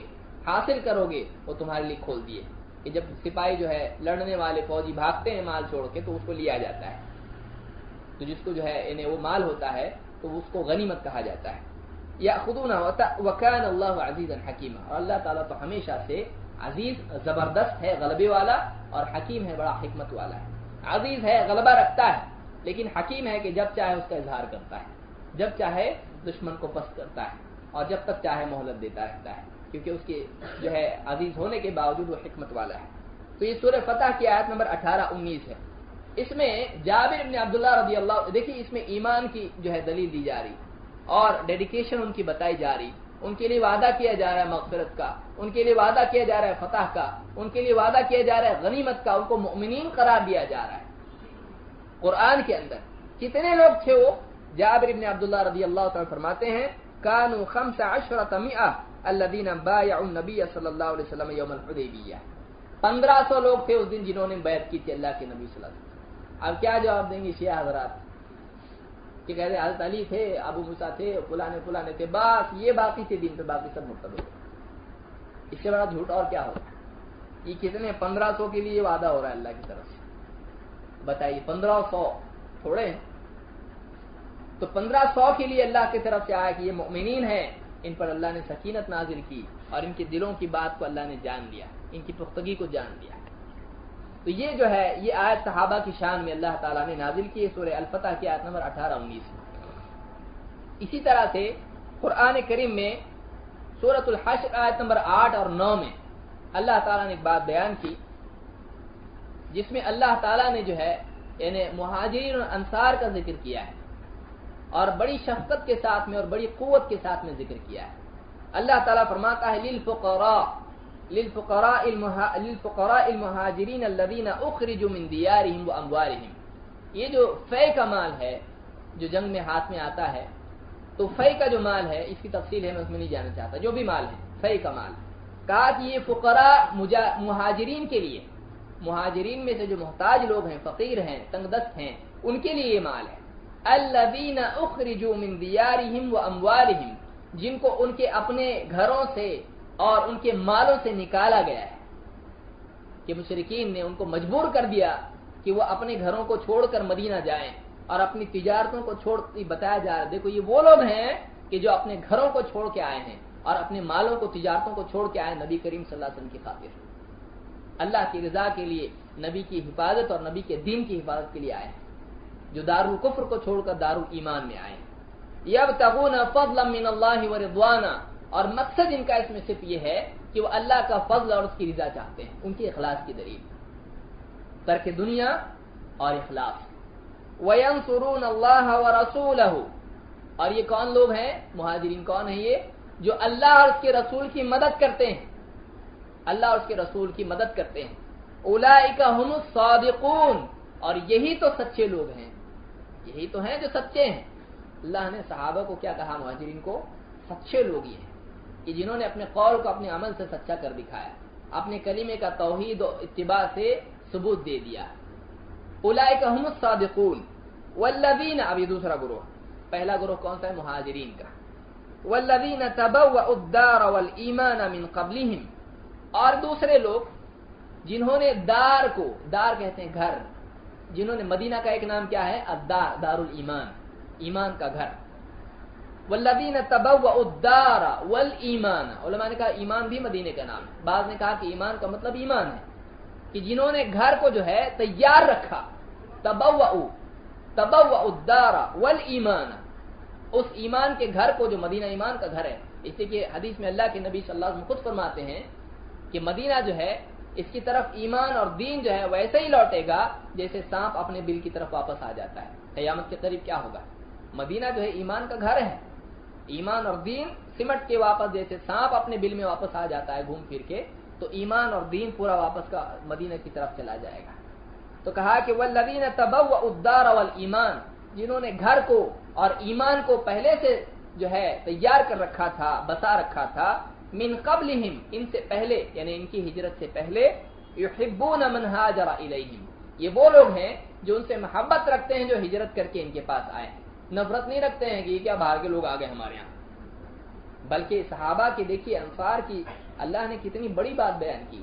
حاصل کرو گے، وہ تمہارے لیے کھول دیے۔ کہ جب سپاہی جو ہے لڑنے والے فوجی بھاگتے ہیں مال چھوڑ کے تو اس کو لیا جاتا ہے، تو جس کو جو ہے انہیں وہ مال ہوتا ہے تو اس کو غنیمت کہا جاتا ہے۔ یأخذون وکان اللہ عزیزا حکیما، اور اللہ تعالیٰ تو ہمیشہ سے عزیز زبردست ہے، غلبے والا، اور حکیم ہے، بڑا حکمت والا ہے۔ عزیز ہے، غلبہ رکھتا ہے، لیکن حکیم ہے کہ جب چاہے اس کا اظہار کرتا ہے، جب چاہے دشمن کو پست کرتا ہے، اور جب تک چاہے مہلت دیتا رہتا ہے، کیونکہ اس کے جو ہے عزیز ہونے کے باوجود وہ حکمت والا ہے۔ تو یہ سورہ فتح کی آیت نمبر 18-19 ہے۔ اس میں جابر بن عبداللہ رضی اللہ، دیکھیے اس میں ایمان کی جو ہے دلیل دی جا رہی اور ڈیڈیکیشن ان کی بتائی جا رہی، ان کے لیے وعدہ کیا جا رہا ہے مغفرت کا، ان کے لیے وعدہ کیا جا رہا ہے فتح کا، ان کے لیے وعدہ کیا جا رہا ہے غنیمت کا، ان کو مؤمنین قرار دیا جا رہا ہے۔ قرآن کے اندر کتنے لوگ تھے وہ؟ جابر بن عبداللہ رضی اللہ تعالی فرماتے ہیں کانوا 15 الذین بایعوا النبی صلی اللہ علیہ وسلم یوم الحدیبیہ، 1500 لوگ تھے اس دن جنہوں نے بیعت کی تھی اللہ کے نبی صلی اللہ علیہ وسلم۔ اب کیا جواب دیں گے شیعہ حضرات کہ کہتے ہیں حضرت علی تھے، ابو موسیٰ تھے، فلانے تھے، بس یہ باقی تھے دین پہ، باقی سب مرتد ہو گئے۔ اس سے بڑا جھوٹ اور کیا ہوگا؟ یہ کتنے 1500 کے لیے وعدہ ہو رہا ہے اللہ کی طرف سے، بتائیے 1500 تھوڑے ہیں؟ تو 1500 کے لیے اللہ کی طرف سے آیا کہ یہ مؤمنین ہیں، ان پر اللہ نے سکینت نازل کی اور ان کے دلوں کی بات کو اللہ نے جان لیا، ان کی پختگی کو جان لیا۔ تو یہ جو ہے یہ آیت صحابہ کی شان میں اللہ تعالیٰ نے نازل کی ہے، سورہ الفتح کی آیت نمبر 18-19 میں۔ اسی طرح سے قرآن کریم میں سورۃ الحشر آیت نمبر 8 اور 9 میں اللہ تعالیٰ نے ایک بات بیان کی، جس میں اللہ تعالیٰ نے جو ہے یعنی مہاجرین اور انصار کا ذکر کیا ہے، اور بڑی شفقت کے ساتھ میں اور بڑی قوت کے ساتھ میں ذکر کیا ہے۔ اللہ تعالیٰ فرماتا ہے للفقراء المہاجرین الذین اخرجوا من دیارہم واموالہم، یہ جو فے کا مال ہے جو جنگ میں ہاتھ میں آتا ہے، تو فے کا جو مال ہے اس کی تفصیل ہے، میں اس میں نہیں جانا چاہتا، جو بھی مال ہے فے کا مال، کہا کہ یہ فقراء مہاجرین کے لیے، مہاجرین میں سے جو محتاج لوگ ہیں، فقیر ہیں، تنگ دست ہیں، ان کے لیے یہ مال ہے۔ الذین اخرجوا من دیارہم واموالہم، جن کو ان کے اپنے گھروں سے اور ان کے مالوں سے نکالا گیا ہے، کہ مشرکین نے ان کو مجبور کر دیا کہ وہ اپنے گھروں کو چھوڑ کر مدینہ جائیں اور اپنی تجارتوں کو چھوڑ، بتایا جا رہا ہے دیکھو یہ وہ لوگ ہیں کہ جو اپنے گھروں کو چھوڑ کے آئے ہیں اور اپنے مالوں کو، تجارتوں کو چھوڑ کے آئے نبی کریم صلی اللہ علیہ وسلم کی خاطر، اللہ کی رضا کے لیے، نبی کی حفاظت اور نبی کے دین کی حفاظت کے لیے آئے ہیں، جو دارالکفر کو چھوڑ کر دارالایمان میں آئے ہیں۔ یبتغون فضلا من اللہ ورضوانا، اور مقصد ان کا اس میں صرف یہ ہے کہ وہ اللہ کا فضل اور اس کی رضا چاہتے ہیں، ان کے اخلاص کی دلیل، ترک دنیا اور اخلاص۔ وینصرون اللہ ورسولہ، اور یہ کون لوگ ہیں؟ مہاجرین کون ہیں؟ یہ جو اللہ اور اس کے رسول کی مدد کرتے ہیں، اللہ اور اس کے رسول کی مدد کرتے ہیں۔ اولئک هم الصادقون، اور یہی تو سچے لوگ ہیں، یہی تو ہیں جو سچے ہیں۔ اللہ نے صحابہ کو کیا کہا؟ مہاجرین کو سچے لوگ یہ ہیں کہ جنہوں نے اپنے قول کو اپنے عمل سے سچا کر دکھایا، اپنے کلمے کا توحید و اتباع سے ثبوت دے دیا۔ اولئک هم الصادقون والذین، اب یہ دوسرا گروہ، پہلا گروہ کون سا ہے؟ مہاجرین کا۔ والذین تبوأوا الدار والایمان من قبلہم، اور دوسرے لوگ جنہوں نے دار کو، دار کہتے ہیں گھر، جنہوں نے، مدینہ کا ایک نام کیا ہے؟ الدار، دار الایمان، ایمان کا گھر۔ والذین تبوأوا الدار والایمان، علماء نے کہا ایمان بھی مدینے کا نام ہے، بعض نے کہا کہ ایمان کا مطلب ایمان ہے، کہ جنہوں نے گھر کو جو ہے تیار رکھا، تبوأوا الدار والایمان، اس ایمان کے گھر کو جو مدینہ ایمان کا گھر ہے، اس لیے کہ حدیث میں اللہ کے نبی صلی اللہ علیہ وسلم خود فرماتے ہیں کہ مدینہ جو ہے اس کی طرف ایمان اور دین جو ہے ویسے ہی لوٹے گا جیسے سانپ اپنے بل کی طرف واپس آ جاتا ہے۔ قیامت کے قریب کیا ہوگا؟ مدینہ جو ہے ایمان کا گھر ہے، ایمان اور دین سمٹ کے واپس، جیسے سانپ اپنے بل میں واپس آ جاتا ہے گھوم پھر کے، تو ایمان اور دین پورا واپس کا مدینہ کی طرف چلا جائے گا۔ تو کہا کہ والذین تبوأوا الدار والایمان، جنہوں نے گھر کو اور ایمان کو پہلے سے جو ہے تیار کر رکھا تھا، بسا رکھا تھا، من قبلہم، ان سے پہلے، یعنی ان کی ہجرت سے پہلے، یحبون من ہاجر الیہم، یہ وہ لوگ ہیں جو ان سے محبت رکھتے ہیں جو ہجرت کر کے ان کے پاس آئے، نفرت نہیں رکھتے ہیں کہ یہ کیا باہر کے لوگ آ گئے ہمارے یہاں، بلکہ صحابہ کی دیکھیے، انصار کی اللہ نے کتنی بڑی بات بیان کی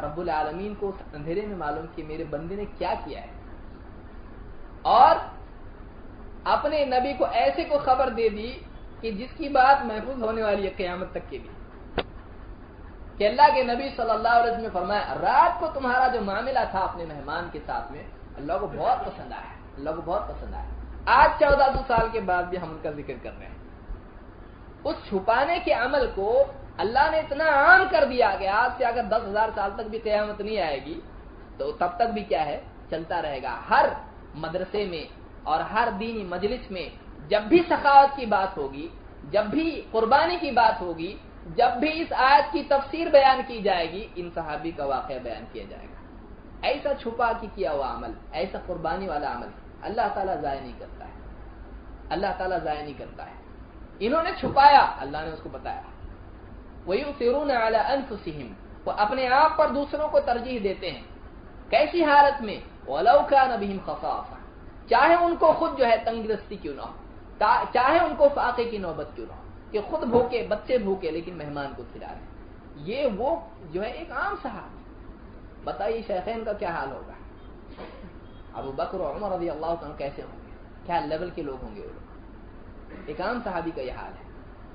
رب العالمین کو اس اندھیرے میں معلوم کہ میرے بندے نے کیا کیا ہے، اور اپنے نبی کو ایسے کو خبر دے دی کہ جس کی بات محفوظ ہونے والی ہے قیامت تک کے لیے، کہ اللہ کے نبی صلی اللہ علیہ وسلم نے فرمایا رات کو تمہارا جو معاملہ تھا اپنے مہمان کے ساتھ میں اللہ کو بہت پسند آیا، اللہ کو بہت پسند آیا۔ آج 1400 سال کے بعد بھی ہم ان کا ذکر کر رہے ہیں۔ اس چھپانے کے عمل کو اللہ نے اتنا عام کر دیا کہ آج سے اگر 10,000 سال تک بھی قیامت نہیں آئے گی تو تب تک بھی کیا ہے، چلتا رہے گا۔ ہر مدرسے میں اور ہر دینی مجلس میں جب بھی سخاوت کی بات ہوگی، جب بھی قربانی کی بات ہوگی، جب بھی اس آیت کی تفسیر بیان کی جائے گی، ان صحابی کا واقعہ بیان کیا جائے گا۔ ایسا چھپا کے کیا ہوا عمل، ایسا قربانی والا عمل اللہ تعالیٰ ضائع نہیں کرتا ہے، اللہ تعالیٰ ضائع نہیں کرتا ہے۔ انہوں نے چھپایا، اللہ نے اس کو بتایا۔ وَيُؤْثِرُونَ عَلَىٰ أَنفُسِهِمْ، وہ اپنے آپ پر دوسروں کو ترجیح دیتے ہیں۔ کیسی حالت میں؟ وَلَوْ كَانَ بِهِمْ خَصَاصَةٌ، چاہے ان کو خود جو ہے تنگ دستی کیوں نہ ہو، چاہے ان کو فاقے کی نوبت کیوں نہ ہو، کہ خود بھوکے، بچے بھوکے لیکن مہمان کو کھلا رہے ہیں۔ یہ وہ جو ہے ایک عام صحابی، بتائیے شیخین کا کیا حال ہوگا، ابو بکر و عمر رضی اللہ عنہ کیسے ہوں گے، کیا لیول کے لوگ ہوں گے وہ لوگ۔ ایک عام صحابی کا یہ حال ہے۔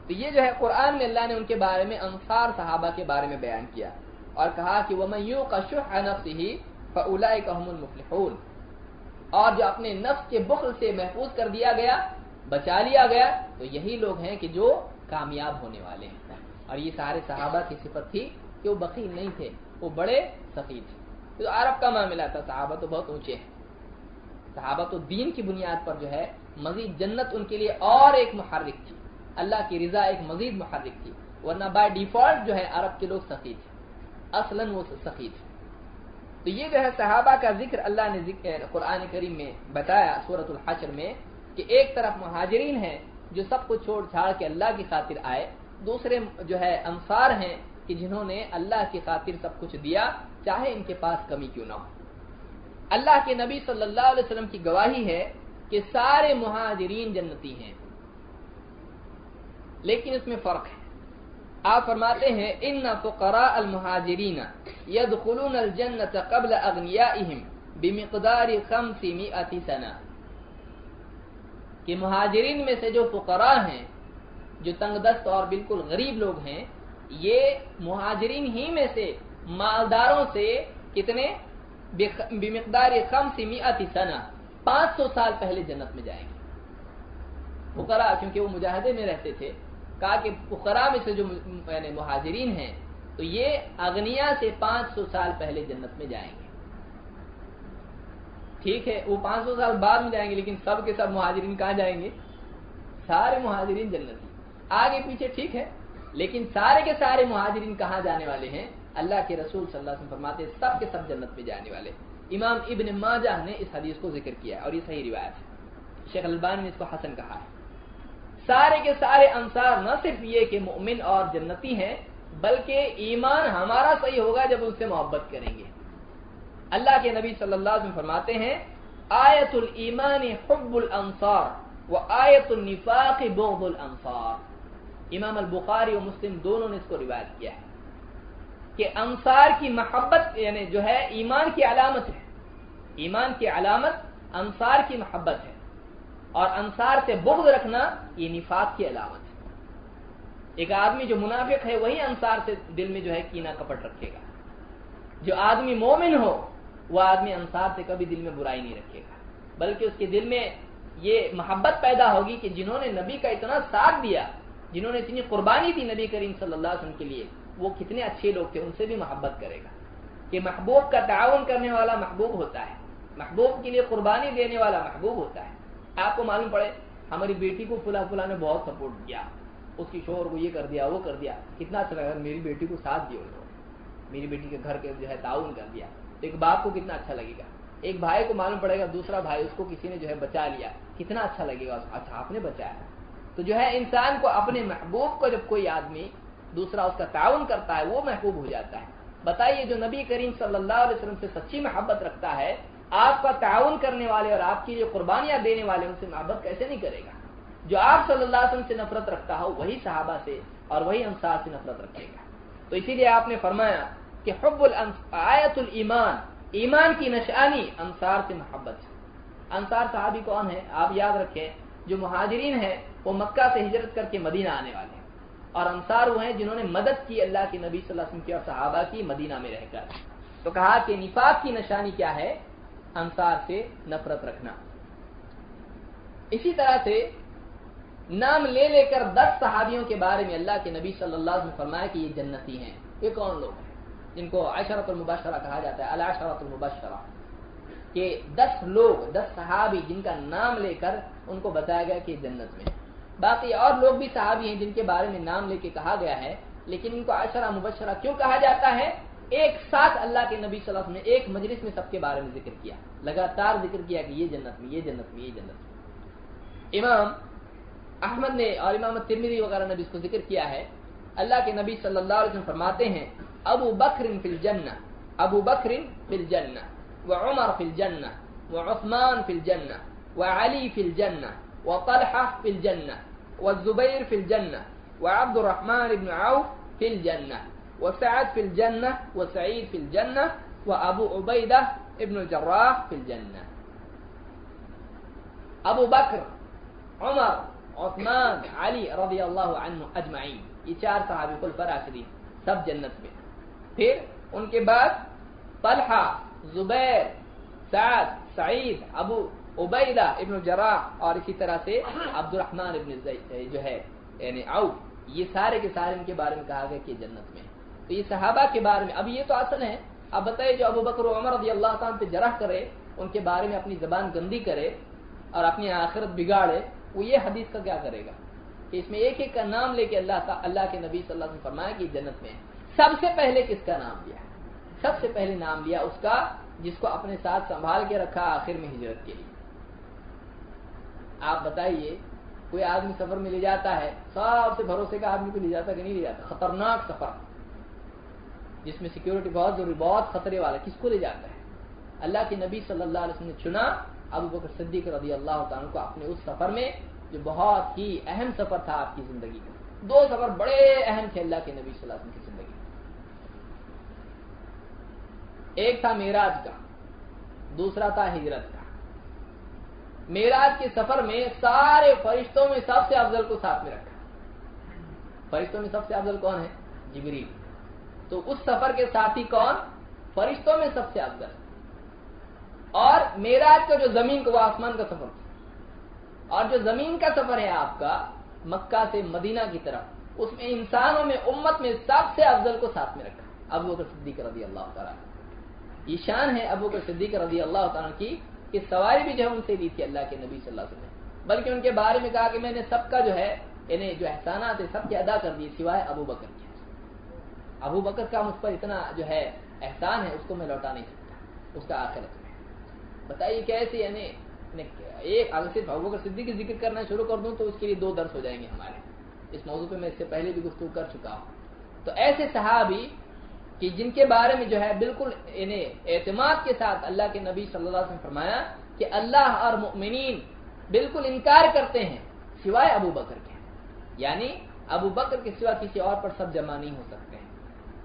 تو یہ جو ہے قرآن میں اللہ نے ان کے بارے میں انصار صحابہ کے بارے میں بیان کیا اور کہا کہ وَمَن يُوقَ شُحَّ نَفْسِهِ فَأُولَٰئِكَ هُمُ الْمُفْلِحُونَ، اور جو اپنے نفس کے بخل سے محفوظ کر دیا گیا، بچا لیا گیا، تو یہی لوگ ہیں کہ جو کامیاب ہونے والے ہیں۔ اور یہ سارے صحابہ کی صفت تھی کہ وہ بخیل نہیں تھے، وہ بڑے سخی تھے۔ تو عرب کا معاملہ تھا، صحابہ تو بہت اونچے ہیں، صحابہ تو دین کی بنیاد پر جو ہے مزید جنت ان کے لیے اور ایک محرک تھی، اللہ کی رضا ایک مزید محرک تھی، ورنہ بائی ڈیفالٹ جو ہے عرب کے لوگ سخی تھے، اصلاً وہ سخی تھے۔ تو یہ جو ہے صحابہ کا ذکر اللہ نے قرآن کریم میں بتایا سورۃ الحشر میں، کہ ایک طرف مہاجرین ہیں جو سب کچھ چھوڑ چھاڑ کے اللہ کی خاطر آئے، دوسرے جو ہے انصار ہیں کہ جنہوں نے اللہ کی خاطر سب کچھ دیا چاہے ان کے پاس کمی کیوں نہ ہو۔ اللہ کے نبی صلی اللہ علیہ وسلم کی گواہی ہے کہ سارے مہاجرین جنتی ہیں، لیکن اس میں فرق ہے۔ آپ فرماتے ہیں ان فقراء المہاجرین يدخلون الجنة قبل اغنیائهم بمقدار 500 سنہ، کہ مہاجرین میں سے جو فقراء ہیں، جو تنگ دست اور بالکل غریب لوگ ہیں، یہ مہاجرین ہی میں سے مالداروں سے کتنے؟ بمقدار 500 سنہ، 500 سال پہلے جنت میں جائیں گے۔ فقراء کیونکہ وہ مجاہدے میں رہتے تھے، کہا کہ فقراء میں سے جو یعنی مہاجرین ہیں تو یہ اغنیا سے 500 سال پہلے جنت میں جائیں گے۔ ٹھیک ہے، وہ 500 سال بعد میں جائیں گے، لیکن سب کے سب مہاجرین کہاں جائیں گے؟ سارے مہاجرین جنتی، آگے پیچھے ٹھیک ہے، لیکن سارے کے سارے مہاجرین کہاں جانے والے ہیں؟ اللہ کے رسول صلی اللہ علیہ وسلم فرماتے ہیں سب کے سب جنت میں جانے والے۔ امام ابن ماجہ نے اس حدیث کو ذکر کیا اور یہ صحیح روایت ہے، شیخ البانی نے اس کو حسن کہا ہے۔ سارے کے سارے انصار نہ صرف یہ کہ مومن اور جنتی ہیں، بلکہ ایمان ہمارا صحیح ہوگا جب ان سے محبت کریں گے۔ اللہ کے نبی صلی اللہ علیہ وسلم فرماتے ہیں آیت الایمان حب الانصار و آیت النفاق بغض الانصار۔ امام البخاری و مسلم دونوں نے اس کو روایت کیا ہے کہ انصار کی محبت یعنی جو ہے ایمان کی علامت ہے، ایمان کی علامت انصار کی محبت ہے، اور انصار سے بغض رکھنا یہ نفاق کی علامت ہے۔ ایک آدمی جو منافق ہے وہی انصار سے دل میں جو ہے کینہ کپٹ رکھے گا، جو آدمی مومن ہو وہ آدمی انصار سے کبھی دل میں برائی نہیں رکھے گا، بلکہ اس کے دل میں یہ محبت پیدا ہوگی کہ جنہوں نے نبی کا اتنا ساتھ دیا، جنہوں نے اتنی قربانی دی نبی کریم صلی اللہ علیہ وسلم کے لیے، وہ کتنے اچھے لوگ تھے، ان سے بھی محبت کرے گا۔ کہ محبوب کا تعاون کرنے والا محبوب ہوتا ہے، محبوب کے لیے قربانی دینے والا محبوب ہوتا ہے۔ آپ کو معلوم پڑے ہماری بیٹی کو فلاں نے بہت سپورٹ کیا، اس کی شوہر کو یہ کر دیا وہ کر دیا، کتنا اچھا لگا، میری بیٹی کو ساتھ دیا انہوں نے، میری بیٹی کے گھر کے جو ہے تعاون کر دیا، تو ایک باپ کو کتنا اچھا لگے گا۔ ایک بھائی کو معلوم پڑے گا دوسرا بھائی اس کو کسی نے جو ہے بچا لیا، کتنا اچھا لگے گا، اچھا آپ نے بچایا۔ تو جو ہے انسان کو اپنے محبوب کو جب کوئی آدمی دوسرا اس کا تعاون کرتا ہے وہ محبوب ہو جاتا ہے۔ بتائیے جو نبی کریم صلی اللہ علیہ وسلم سے سچی محبت رکھتا ہے، آپ کا تعاون کرنے والے اور آپ کی جو قربانیاں دینے والے ان سے محبت کیسے نہیں کرے گا؟ جو آپ صلی اللہ علیہ وسلم سے نفرت رکھتا ہو وہی صحابہ سے اور وہی انصار سے نفرت رکھے گا۔ تو اسی لیے آپ نے فرمایا کہ حب آیت الایمان، ایمان کی نشانی انصار سے محبت ہے۔ انصار صحابی کون ہے؟ آپ یاد رکھیں، جو مہاجرین ہیں وہ مکہ سے ہجرت کر کے مدینہ آنے والے ہیں، اور انصار وہ ہیں جنہوں نے مدد کی اللہ کے نبی صلی اللہ علیہ وسلم کی اور صحابہ کی مدینہ میں رہ کر۔ تو کہا کہ نفاق کی نشانی کیا ہے؟ انصار سے نفرت رکھنا۔ اسی طرح سے نام لے لے کر 10 صحابیوں کے بارے میں اللہ کے نبی صلی اللہ علیہ وسلم فرمایا کہ یہ جنتی ہیں۔ یہ کون لوگ ہیں؟ جن کو عشرۃ المبشرہ کہا جاتا ہے، العشرۃ المبشرہ، کہ 10 لوگ، 10 صحابی جن کا نام لے کر ان کو بتایا گیا کہ جنت میں۔ باقی اور لوگ بھی صحابی ہیں جن کے بارے میں نام لے کے کہا گیا ہے، لیکن ان کو عشرہ مبشرہ کیوں کہا جاتا ہے؟ ایک ساتھ اللہ کے نبی صلی اللہ علیہ وسلم نے ایک مجلس میں سب کے بارے میں ذکر کیا، لگاتار ذکر کیا کہ یہ جنت میں، یہ جنت میں، یہ جنت میں۔ امام احمد نے اور امام ترمذی وغیرہ نے بھی اس کو ذکر کیا ہے۔ اللہ کے نبی صلی اللہ علیہ وسلم فرماتے ہیں ابو بکر فی الجنہ، ابو بکر فی الجنہ، وعمر فی الجنہ، وعثمان فی الجنہ، وعلی فی الجنہ، وطلحہ فی الجنہ، والزبیر فی الجنہ، وعبد الرحمن بن عوف فی الجنہ، وسعد فی الجنہ، وسعید فی الجنہ، وابو عبیدہ ابن الجراح فی الجنہ۔ ابو بکر، عمر، عثمان، علی رضی اللہ عنہ اجمعین، یہ 4 صحابی خلفاء راشدین سب جنت میں۔ پھر ان کے بعد طلحہ، زبیر، سعد، سعید، ابو عبیدہ ابن الجراح، اور اسی طرح سے عبد الرحمن ابن زید جو ہے یعنی عوف، یہ سارے کے سارے ان کے بارے میں کہا گیا کہ جنت میں۔ تو یہ صحابہ کے بارے میں، اب یہ تو اصل ہے، اب بتائیے جو ابو بکر و عمر رضی اللہ تعالیٰ پہ جرح کرے، ان کے بارے میں اپنی زبان گندی کرے اور اپنی آخرت بگاڑے، وہ یہ حدیث کا کیا کرے گا کہ اس میں ایک ایک کا نام لے کے اللہ کے نبی صلی اللہ علیہ وسلم فرمایا کہ جنت میں۔ سب سے پہلے کس کا نام لیا؟ سب سے پہلے نام لیا اس کا جس کو اپنے ساتھ سنبھال کے رکھا آخر میں ہجرت کے لیے۔ آپ بتائیے، کوئی آدمی سفر میں لے جاتا ہے، سب سے بھروسے کا آدمی کو لے جاتا کہ نہیں لے جاتا؟ خطرناک سفر جس میں سیکیورٹی بہت ضروری، بہت خطرے والا، کس کو لے جاتا ہے؟ اللہ کے نبی صلی اللہ علیہ وسلم نے چنا ابو بکر صدیق رضی اللہ تعالیٰ کو اپنے اس سفر میں جو بہت ہی اہم سفر تھا آپ کی زندگی کا۔ 2 سفر بڑے اہم تھے اللہ کے نبی صلی اللہ علیہ وسلم کی زندگی میں۔ ایک تھا معراج کا، دوسرا تھا ہجرت کا۔ معراج کے سفر میں سارے فرشتوں میں سب سے افضل کو ساتھ میں رکھا۔ فرشتوں میں سب سے افضل کون ہے؟ جبریل۔ تو اس سفر کے ساتھی کون؟ فرشتوں میں سب سے افضل۔ اور معراج کا جو زمین کو، وہ آسمان کا سفر تھا، اور جو زمین کا سفر ہے آپ کا مکہ سے مدینہ کی طرف، اس میں انسانوں میں، امت میں سب سے افضل کو ساتھ میں رکھا، ابو بکر صدیق رضی اللہ تعالیٰ۔ یہ شان ہے ابو بکر صدیق رضی اللہ تعالیٰ کی کہ سواری بھی جو ہے ان سے لی تھی اللہ کے نبی صلی اللہ علیہ وسلم، بلکہ ان کے بارے میں کہا کہ میں نے سب کا جو ہے انہیں جو احسانات ہے سب کے ادا کر دیے سوائے ابو بکر کے۔ ابو بکر کا مجھ پر اتنا جو ہے احسان ہے، اس کو میں لوٹا نہیں سکتا، اس کا آخرت میں۔ بتائیے کیسے، یعنی ایک اگر صرف ابو بکر صدیق کی ذکر کرنا شروع کر دوں تو اس کے لیے 2 درس ہو جائیں گے ہمارے۔ اس موضوع پہ میں اس سے پہلے بھی گفتگو کر چکا ہوں۔ تو ایسے صحابی کہ جن کے بارے میں جو ہے بالکل انہیں اعتماد کے ساتھ اللہ کے نبی صلی اللہ علیہ وسلم فرمایا کہ اللہ اور مؤمنین بالکل انکار کرتے ہیں سوائے ابو بکر کے، یعنی ابو بکر کے سوا کسی اور پر سب جمع نہیں ہو سکتے ہیں۔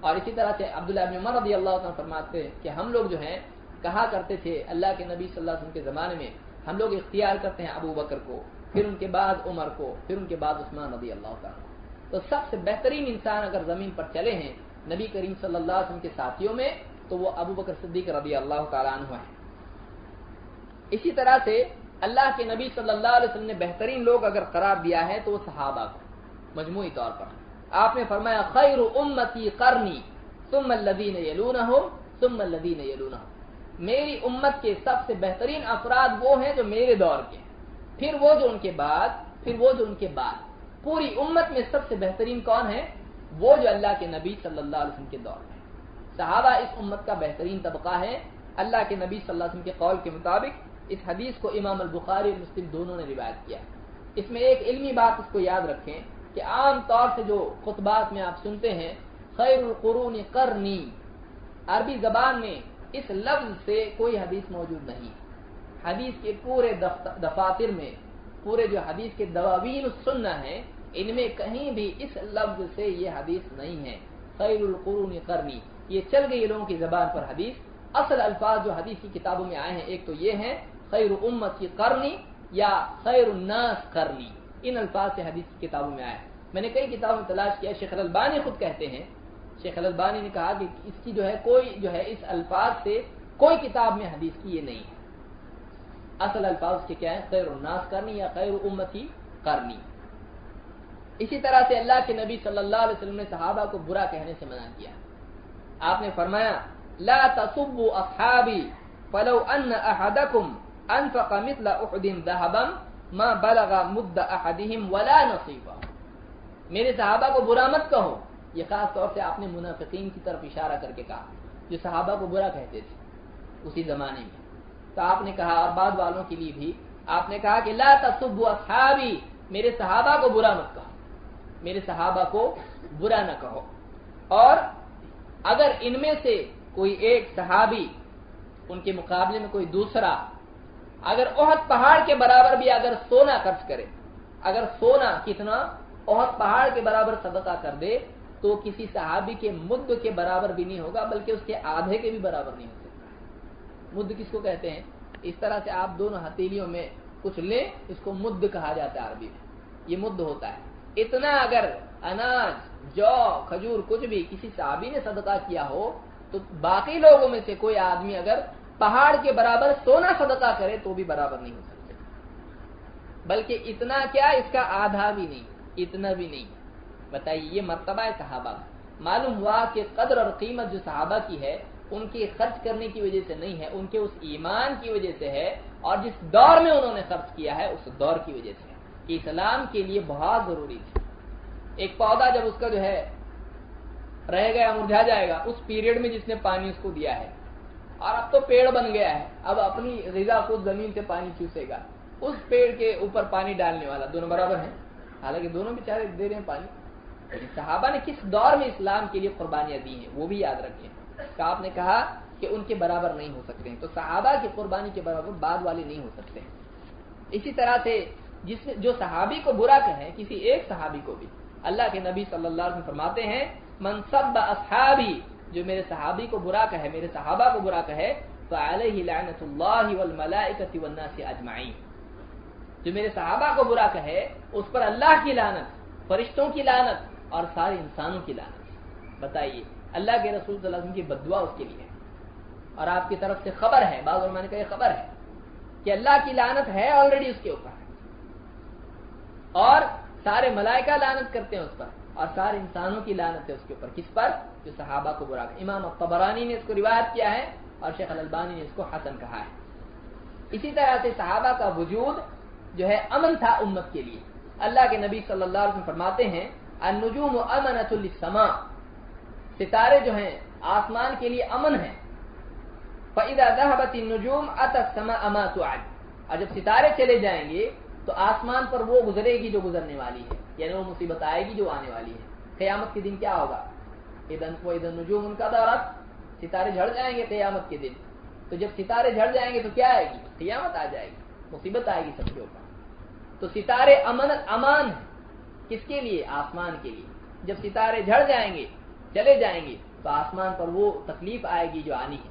اور اسی طرح سے عبداللہ بن عمر رضی اللہ عنہ فرماتے ہیں کہ ہم لوگ جو ہیں کہا کرتے تھے اللہ کے نبی صلی اللہ علیہ وسلم کے زمانے میں ہم لوگ اختیار کرتے ہیں ابو بکر کو، پھر ان کے بعد عمر کو، پھر ان کے بعد عثمان رضی اللہ تعالیٰ۔ تو سب سے بہترین انسان اگر زمین پر چلے ہیں نبی کریم صلی اللہ علیہ وسلم کے ساتھیوں میں تو وہ ابو بکر صدیق رضی اللہ تعالیٰ عنہ ہیں۔ اسی طرح سے اللہ کے نبی صلی اللہ علیہ وسلم نے بہترین لوگ اگر قرار دیا ہے تو وہ صحابہ کو مجموعی طور پر آپ نے فرمایا خیر امتی قرنی ثم الذین یلونہم ثم الذین یلونہم، میری امت کے سب سے بہترین افراد وہ ہیں جو میرے دور کے ہیں، پھر وہ جو ان کے بعد، پھر وہ جو ان کے بعد۔ پوری امت میں سب سے بہترین کون ہے؟ وہ جو اللہ کے نبی صلی اللہ علیہ وسلم کے دور میں۔ صحابہ اس امت کا بہترین طبقہ ہے۔ اللہ کے نبی صلی اللہ علیہ وسلم کے قول کے مطابق اس حدیث کو امام البخاری اور مسلم دونوں نے روایت کیا ہے۔ اس میں ایک علمی بات اس کو یاد رکھیں کہ عام طور سے جو خطبات میں آپ سنتے ہیں خیر القرون قرنی، عربی زبان میں اس لفظ سے کوئی حدیث موجود نہیں۔ حدیث کے پورے دفاتر میں، پورے جو حدیث کے دواوین السنہ ہیں، ان میں کہیں بھی اس لفظ سے یہ حدیث نہیں ہے خیر القرون قرنی۔ یہ چل گئی لوگوں کی زبان پر حدیث. اصل الفاظ جو حدیث کی کتابوں میں آئے ہیں ایک تو یہ ہیں خیر امتی قرنی یا خیر الناس قرنی، ان الفاظ سے حدیث کی کتابوں میں آیا. میں نے کئی کتابوں میں تلاش کیا، شیخ الالبانی خود کہتے ہیں، شیخ الالبانی نے کہا کہ اس کی کوئی اس الفاظ سے کوئی کتاب میں حدیث کی یہ نہیں ہے. اصل الفاظ کے کیا ہے؟ خیر الناس قرنی یا خیر امتی قرنی. اسی طرح سے اللہ کے نبی صلی اللہ علیہ وسلم نے صحابہ کو برا کہنے سے منع کیا. آپ نے فرمایا لا تسبوا اصحابی فلو ان احدکم انفق مثل احد ذهبا ما بلغ مد احدهم ولا نصيبا. میرے صحابہ کو برا مت کہو. یہ خاص طور سے آپ نے منافقین کی طرف اشارہ کر کے کہا جو صحابہ کو برا کہتے تھے اسی زمانے میں. تو آپ نے کہا اور بعد والوں کے لیے بھی آپ نے کہا کہ لا تسبوا اصحابی، میرے صحابہ کو برا مت کہو، میرے صحابہ کو برا نہ کہو. اور اگر ان میں سے کوئی ایک صحابی ان کے مقابلے میں کوئی دوسرا اگر احد پہاڑ کے برابر بھی اگر سونا خرچ کرے، اگر سونا کتنا احد پہاڑ کے برابر صدقہ کر دے تو کسی صحابی کے مد کے برابر بھی نہیں ہوگا، بلکہ اس کے آدھے کے بھی برابر نہیں ہو سکتا. مد کس کو کہتے ہیں؟ اس طرح سے آپ دونوں ہتھیلیوں میں کچھ لیں، اس کو مد کہا جاتا ہے عربی میں، یہ مد ہوتا ہے. اتنا اگر اناج، جو، کھجور کچھ بھی کسی صحابی نے صدقہ کیا ہو تو باقی لوگوں میں سے کوئی آدمی اگر پہاڑ کے برابر سونا صدقہ کرے تو بھی برابر نہیں ہو سکتے، بلکہ اتنا کیا اس کا آدھا بھی نہیں، اتنا بھی نہیں. بتائیے یہ مرتبہ ہے صحابہ کا. معلوم ہوا کہ قدر اور قیمت جو صحابہ کی ہے ان کے خرچ کرنے کی وجہ سے نہیں ہے، ان کے اس ایمان کی وجہ سے ہے، اور جس دور میں انہوں نے خرچ کیا ہے اس دور کی وجہ سے ہے کہ اسلام کے لیے بہت ضروری تھی. ایک پودا جب اس کا رہ گیا مرجھا جائے گا، اس پیریڈ میں جس نے پانی اس کو دیا ہے اور اب تو پیڑ بن گیا ہے، اب اپنی غذا خود زمین سے پانی چوسے گا، اس پیڑ کے اوپر پانی ڈالنے والا، دونوں برابر ہیں، حالانکہ دونوں بیچارے دے رہے ہیں پانی. صحابہ نے کس دور میں اسلام کے لیے قربانیاں دی ہیں وہ بھی یاد رکھیں. کہ آپ نے کہا کہ ان کے برابر نہیں ہو سکتے ہیں، تو صحابہ کی قربانی کے برابر بعد والے نہیں ہو سکتے ہیں. اسی طرح سے جو صحابی کو برا کہے، کسی ایک صحابی کو بھی، اللہ کے نبی صلی اللہ علیہ وسلم فرماتے ہیں من سب اصحابی، جو میرے صحابی کو برا کہے، میرے صحابہ کو برا کہے، فعلیہ لعنت اللہ والملائکۃ والناس اجمعین. جو میرے صحابہ کو برا کہے اس پر اللہ کی لعنت، فرشتوں کی لعنت اور سارے انسانوں کی لعنت. بتائیے اللہ کے رسول صلی اللہ علیہ وسلم کی بددعا اس کے لیے ہے، اور آپ کی طرف سے خبر ہے، بعض علماء نے کہا یہ خبر ہے کہ اللہ کی لعنت ہے آلریڈی اس کے اوپر، اور سارے ملائکہ لعنت کرتے ہیں اس پر، اور سارے انسانوں کی لعنت ہے اس کے اوپر. کس پر؟ جو صحابہ کو برا کہا. امام الطبرانی نے اس کو روایت کیا ہے اور شیخ الالبانی نے اس کو حسن کہا ہے. اسی طرح سے صحابہ کا وجود امن تھا امت کے لیے. اللہ کے نبی صلی اللہ علیہ وسلم فرماتے ہیں النجوم امنۃ للسماء، ستارے جو ہیں آسمان کے لیے امن ہیں. فاذا ذهبت النجوم اتى السماء ما توعد، اور جب ستارے چلے جائیں گے تو آسمان پر وہ گزرے گی جو گزرنے والی ہے، یعنی وہ مصیبت آئے گی جو آنے والی ہے. قیامت کے دن کیا ہوگا؟ اذا النجوم انکدرت، ستارے جھڑ جائیں گے قیامت کے دن. تو جب ستارے جھڑ جائیں گے تو کیا آئے گی؟ قیامت آ جائے گی، مصیبت آئے گی سب کے اوپر. تو ستارے امان ہے کس کے لیے؟ آسمان کے لیے. جب ستارے جھڑ جائیں گے، چلے جائیں گے، تو آسمان پر وہ تکلیف آئے گی جو آنی ہے.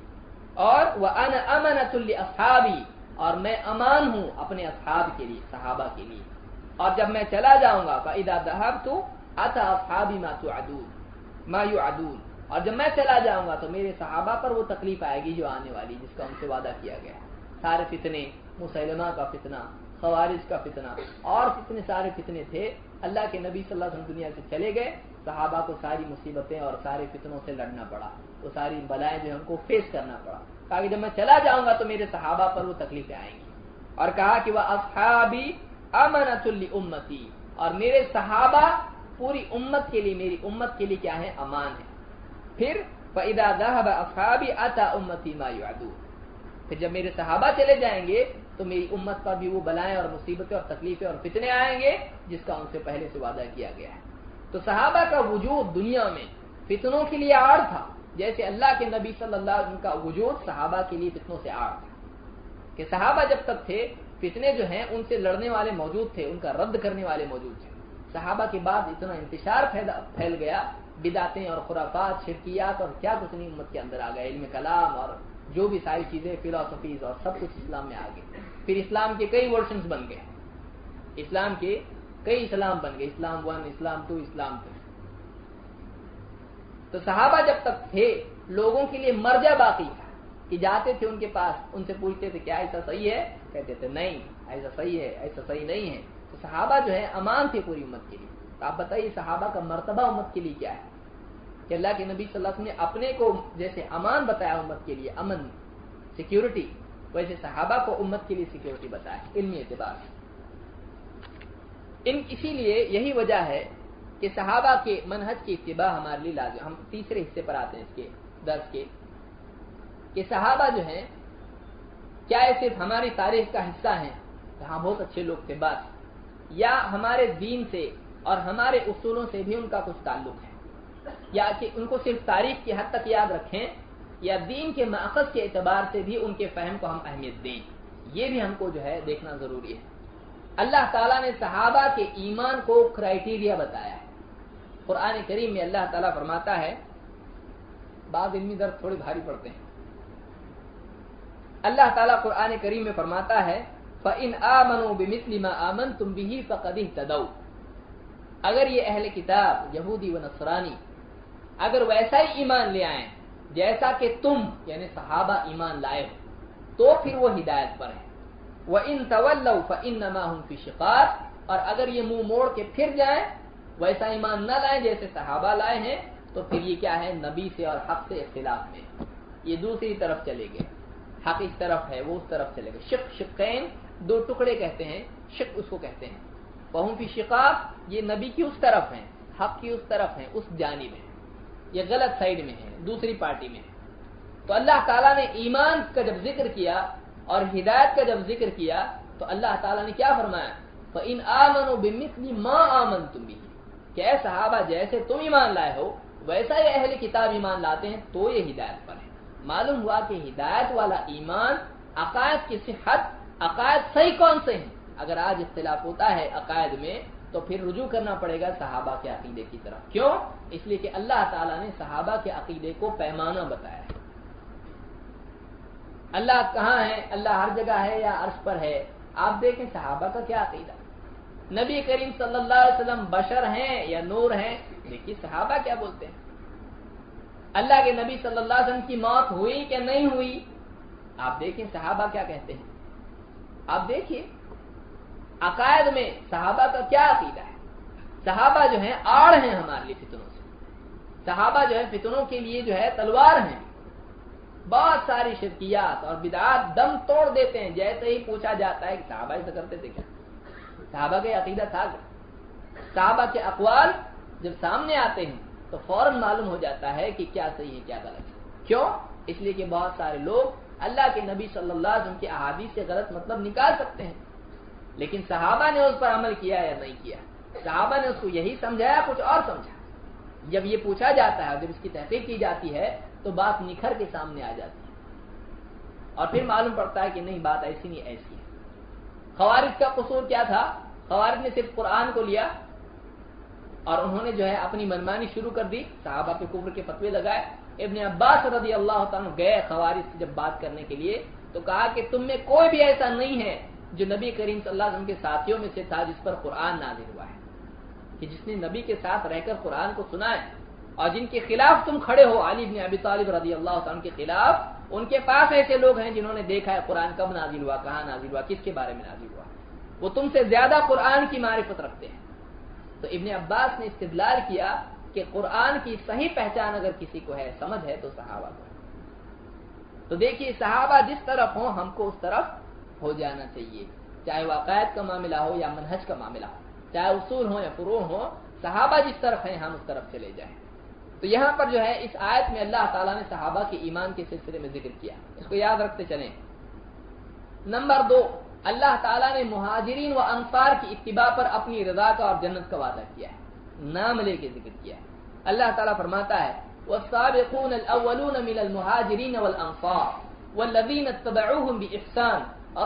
اور وَأَنَا أَمَنَةٌ لِأَصْحَابِي، اور میں امان ہوں اپنے اصحاب کے لیے، صحابہ کے لیے. اور جب میں چلا جاؤں گا فَإِذَا ذَهَبْتُ أَتَى أَصْحَابِي مَا يُعَدُونَ، اور جب میں چلا جاؤں گا تو میرے صحابہ پر وہ تکلیف آئے گی جو آنے والی، جس کا ان سے وعدہ کیا گیا. سارے فتنے، مسیلمہ کا فتنہ، خوارج کا فتنہ اور فتنے، سارے فتنے تھے. اللہ کے نبی صلی اللہ علیہ وسلم دنیا سے چلے گئے، صحابہ کو ساری مصیبتیں اور سارے فتنوں سے لڑنا پڑا، وہ ساری بلائیں جو ہم کو فیس کرنا پڑا. کہا کہ جب میں چلا جاؤں گا تو میرے صحابہ پر وہ تکلیفیں آئیں گی. اور کہا کہ وہ اصحابی امنۃ لامتی، اور میرے صحابہ پوری امت کے لیے، میری امت کے لیے کیا ہے؟ امان ہے. پھر فاذا ذهب اصحابی اتى امتی ما يعدون، پھر جب میرے صحابہ چلے جائیں گے تو میری امت پر بھی وہ بلائیں اور مصیبتیں اور تکلیفیں اور فتنے آئیں گے جس کا ان سے پہلے سے وعدہ کیا گیا ہے. تو صحابہ کا وجود دنیا میں فتنوں کے لیے آڑ تھا، جیسے اللہ کے نبی صلی اللہ علیہ وسلم کا وجود صحابہ کے لیے فتنوں سے آڑ تھا. کہ صحابہ جب تک تھے فتنے جو ہیں ان سے لڑنے والے موجود تھے، ان کا رد کرنے والے موجود تھے. صحابہ کے بعد اتنا انتشار پھیل گیا، بدعتیں اور خرافات، شرکیات اور کیا کچھ نہیں امت کے اندر آ گیا، علم کلام اور جو بھی ساری چیزیں، فلسفیز اور سب کچھ اسلام میں آ گئے۔ پھر اسلام کے کئی ورژنز بن گئے، اسلام کے کئی اسلام بن گئے، اسلام 1، اسلام 2، اسلام 3۔ تو صحابہ جب تک تھے لوگوں کے لیے مرجع باقی تھا کہ جاتے تھے ان کے پاس، ان سے پوچھتے تھے کیا ایسا صحیح ہے، کہتے تھے نہیں ایسا صحیح ہے، ایسا صحیح نہیں ہے۔ تو صحابہ جو ہے امان تھے پوری امت کے لیے۔ تو آپ بتائیے صحابہ کا مرتبہ امت کے لیے کیا ہے کہ اللہ کے نبی صلی اللہ علیہ وسلم نے اپنے کو جیسے امان بتایا امت کے لیے، امن، سیکیورٹی، ویسے صحابہ کو امت کے لیے سیکیورٹی بتایا علمی اعتبار سے۔ اسی لیے یہی وجہ ہے کہ صحابہ کے منہج کی اتباع ہمارے لیے لازم۔ ہم تیسرے حصے پر آتے ہیں اس کے درس کے، کہ صحابہ جو ہیں کیا یہ صرف ہماری تاریخ کا حصہ ہیں، ہاں بہت اچھے لوگ تھے بس، یا ہمارے دین سے اور ہمارے اصولوں سے بھی ان کا کچھ تعلق ہے، یا کہ ان کو صرف تاریخ کی حد تک یاد رکھیں یا دین کے ماخذ کے اعتبار سے بھی ان کے فہم کو ہم اہمیت دیں، یہ بھی ہم کو جو ہے دیکھنا ضروری ہے۔ اللہ تعالیٰ نے صحابہ کے ایمان کو کرائیٹیریا بتایا ہے۔ قرآن کریم میں اللہ تعالیٰ فرماتا ہے، بعض علمی درس تھوڑے بھاری پڑتے ہیں، اللہ تعالیٰ قرآن کریم میں فرماتا ہے فَإِنْ آمَنُوا بِمِثْلِ مَا آمَنْتُمْ بِهِ فَقَدِ اهْتَدَوْا، اگر یہ اہل کتاب یہودی و نصرانی اگر ویسا ہی ایمان لے آئیں جیسا کہ تم یعنی صحابہ ایمان لائے ہو تو پھر وہ ہدایت پر ہیں۔ وَإِنْ تَوَلَّوْا فَإِنَّمَا هُمْ فِي شِقَاقٍ، اور اگر یہ منہ موڑ کے پھر جائیں، ویسا ایمان نہ لائیں جیسے صحابہ لائے ہیں، تو پھر یہ کیا ہے، نبی سے اور حق سے اختلاف میں، یہ دوسری طرف چلے گئے، حق اس طرف ہے وہ اس طرف چلے گئے۔ شق، شقین، دو ٹکڑے کہتے ہیں، شق اس کو کہتے ہیں۔ وَهُمْ فِي شِقَاقٍ، یہ نبی کی اس طرف ہیں، حق کی اس طرف ہیں، اس جانب ہیں، یہ غلط سائیڈ میں ہے، دوسری پارٹی میں ہے۔ تو اللہ تعالیٰ نے ایمان کا جب ذکر کیا اور ہدایت کا جب ذکر کیا تو اللہ تعالیٰ نے کیا فرمایا، فَإِنْ آمَنُوا بِمِثْلِ مَا آمَنْتُمْ بِهِ، کہ اے صحابہ جیسے تم ایمان لائے ہو ویسا ہی اہل کتاب ایمان لاتے ہیں تو یہ ہدایت پر ہے۔ معلوم ہوا کہ ہدایت والا ایمان، عقائد کی صحت، عقائد صحیح کون سے ہیں، اگر آج اختلاف ہوتا ہے عقائد میں تو پھر رجوع کرنا پڑے گا صحابہ کے عقیدے کی طرف۔ کیوں؟ اس لیے کہ اللہ تعالیٰ نے صحابہ کے عقیدے کو پیمانہ بتایا ہے۔ اللہ کہاں ہے، اللہ ہر جگہ ہے یا عرش پر ہے، آپ دیکھیں صحابہ کا کیا عقیدہ، نبی کریم صلی اللہ علیہ وسلم بشر ہیں یا نور ہیں، دیکھیے صحابہ کیا بولتے ہیں، اللہ کے نبی صلی اللہ علیہ وسلم کی موت ہوئی کہ نہیں ہوئی، آپ دیکھیں صحابہ کیا کہتے ہیں، آپ دیکھیے عقائد میں صحابہ کا کیا عقیدہ ہے۔ صحابہ جو ہیں آڑ ہیں ہمارے لیے فتنوں سے، صحابہ جو ہے فتنوں کے لیے جو ہے تلوار ہیں، بہت ساری شرکیات اور بدعات دم توڑ دیتے ہیں، جیسے ہی پوچھا جاتا ہے کہ صحابہ ایسا کرتے تھے کیا، صحابہ کا عقیدہ تھا کیا، صحابہ کے اقوال جب سامنے آتے ہیں تو فوراً معلوم ہو جاتا ہے کہ کیا صحیح ہے کیا غلط ہے۔ کیوں؟ اس لیے کہ بہت سارے لوگ اللہ کے نبی صلی اللہ علیہ وسلم کے احادیث سے غلط مطلب نکال سکتے ہیں، لیکن صحابہ نے اس پر عمل کیا یا نہیں کیا، صحابہ نے اس کو یہی سمجھایا کچھ اور سمجھا۔ جب یہ پوچھا جاتا ہے، جب اس کی تحقیق کی جاتی ہے تو بات نکھر کے سامنے آ جاتی ہے اور پھر معلوم پڑتا ہے کہ نہیں بات ایسی نہیں ایسی ہے۔ خوارج کا قصور کیا تھا، خوارج نے صرف قرآن کو لیا اور انہوں نے جو ہے اپنی منمانی شروع کر دی، صحابہ پہ کفر کے فتوے لگائے۔ ابن عباس رضی اللہ تعالیٰ گئے خوارج سے جب بات کرنے کے لیے تو کہا کہ تم میں کوئی بھی ایسا نہیں ہے جو نبی کریم صلی اللہ علیہ وسلم کے ساتھیوں میں سے تھا جس پر قرآن نازل ہوا ہے، کہ جس نے نبی کے ساتھ رہ کر قرآن کو سنا ہے، اور جن کے خلاف تم کھڑے ہو، علی بن ابی طالب رضی اللہ تعالیٰ کے خلاف، ان کے پاس ایسے لوگ ہیں جنہوں نے دیکھا ہے قرآن کب نازل ہوا، کہاں نازل ہوا، کس کے بارے میں نازل ہوا، وہ تم سے زیادہ قرآن کی معرفت رکھتے ہیں۔ تو ابن عباس نے استدلال کیا کہ قرآن کی صحیح پہچان اگر کسی کو ہے، سمجھ ہے، تو صحابہ کو ہے۔ تو دیکھیے صحابہ جس طرف ہوں ہم کو اس طرف ہو جانا چاہیے، چاہے وہ عقائد کا معاملہ ہو یا منہج کا معاملہ ہو، چاہے اصول ہو یا فروع ہو، صحابہ جس طرف ہیں ہم اس طرف چلے جائیں۔ تو یہاں پر جو ہے اس آیت میں اللہ تعالیٰ نے صحابہ کے ایمان کے سلسلے میں ذکر کیا، اس کو یاد رکھتے چلیں۔ نمبر 2، اللہ تعالیٰ نے مہاجرین و انصار کی اتباع پر اپنی رضا کا اور جنت کا وعدہ کیا ہے، نام لے کے ذکر کیا ہے۔ اللہ تعالیٰ فرماتا ہے والسابقون الاولون من المهاجرين والانصار والذين اتبعوهم باحسان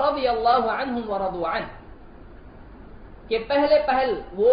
رضي الله عنهم ورضوا عنه، کہ پہلے وہ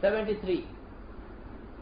73,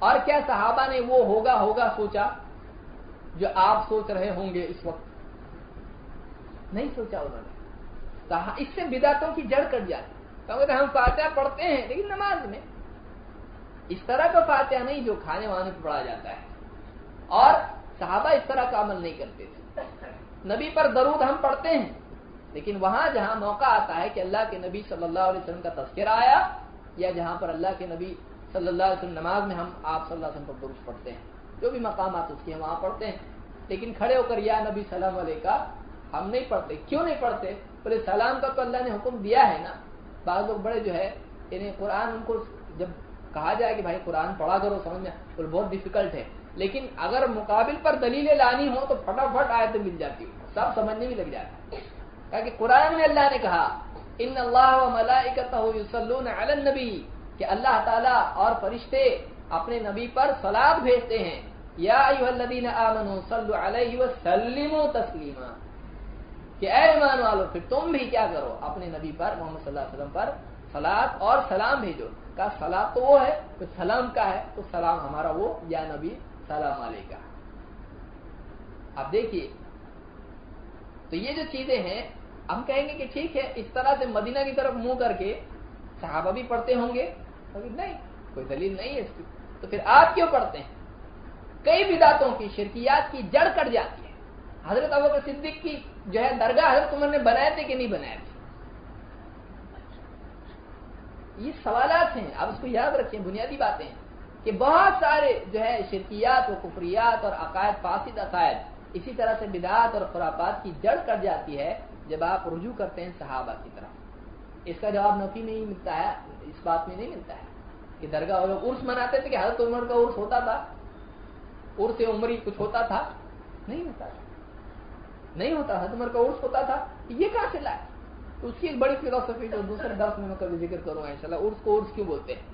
اور کیا صحابہ نے وہ ہوگا سوچا جو آپ سوچ رہے ہوں گے اس وقت؟ نہیں سوچا انہوں نے۔ اس سے بدعتوں کی جڑ کٹ جاتی۔ کیونکہ ہم فاتحہ پڑھتے ہیں لیکن نماز میں اس طرح کا فاتحہ نہیں جو کھانے وانے پہ پڑھا جاتا ہے، اور صحابہ اس طرح کا عمل نہیں کرتے تھے۔ نبی پر درود ہم پڑھتے ہیں، لیکن وہاں جہاں موقع آتا ہے کہ اللہ کے نبی صلی اللہ علیہ وسلم کا تذکرہ آیا، یا جہاں پر اللہ کے نبی صلی اللہ علیہ وسلم نماز میں ہم آپ صلی اللہ علیہ وسلم پر درود پڑھتے ہیں، جو بھی مقامات اس کے ہیں وہاں پڑھتے ہیں، لیکن کھڑے ہو کر یا نبی سلام علیکہ ہم نہیں پڑھتے۔ کیوں نہیں پڑھتے؟ بولے سلام کا تو اللہ نے حکم دیا ہے نا۔ بعض لوگ بڑے جو ہے انہیں قرآن، ان کو جب کہا جائے کہ بھائی قرآن پڑھا کرو سمجھ میں تو بہت ڈیفیکلٹ ہے، لیکن اگر مقابل پر دلیلیں لانی ہو تو فٹافٹ آیتیں مل جاتی ہوں، سب سمجھنے میں لگ جاتا ہے۔ کیونکہ قرآن میں اللہ نے کہا ان اللہ و ملائکتہ یصلون علی النبی، کہ اللہ تعالیٰ اور فرشتے اپنے نبی پر صلاۃ بھیجتے ہیں، یا ایھا الذین آمنوا صلوا علیہ وسلموا تسلیما، کہ اے ایمان والو پھر تم بھی کیا کرو، اپنے نبی پر محمد صلی اللہ علیہ وسلم پر صلاۃ اور سلام بھیجو۔ کہا صلاۃ تو وہ ہے، تو سلام کا ہے، تو سلام ہمارا وہ یا نبی سلام علیکہ۔ اب دیکھیے تو یہ جو چیزیں ہیں، ہم کہیں گے کہ ٹھیک ہے اس طرح سے مدینہ کی طرف منہ کر کے صحابہ بھی پڑھتے ہوں گے، نہیں کوئی دلیل نہیں ہے اس کی، تو پھر آپ کیوں پڑھتے ہیں؟ کئی بدعتوں کی، شرکیات کی جڑ کٹ جاتی ہے۔ حضرت ابوبکر صدیق کی جو ہے درگاہ حضرت عمر نے بنائے تھے کہ نہیں بنائے تھے؟ یہ سوالات ہیں، آپ اس کو یاد رکھیں، بنیادی باتیں ہیں کہ بہت سارے جو ہے شرکیات و کفریات اور عقائد، فاسد عقائد، اسی طرح سے بدعات اور خرافات کی جڑ کٹ جاتی ہے جب آپ رجوع کرتے ہیں صحابہ کی طرف۔ اس کا جواب نفی نہیں ملتا ہے، اس بات میں نہیں ملتا ہے کہ درگاہ لوگ عرس مناتے تھے کہ حضرت عمر کا عرس ہوتا تھا، عرس عمری کچھ ہوتا تھا؟ نہیں ہوتا تھا، نہیں ہوتا، حضرت عمر کا عرس ہوتا تھا، یہ کہاں سے لائے؟ تو اس کی ایک بڑی فلسفی جو دوسرے درس میں کبھی ذکر کروں گا انشاءاللہ، عرس کو عرس کیوں بولتے ہیں۔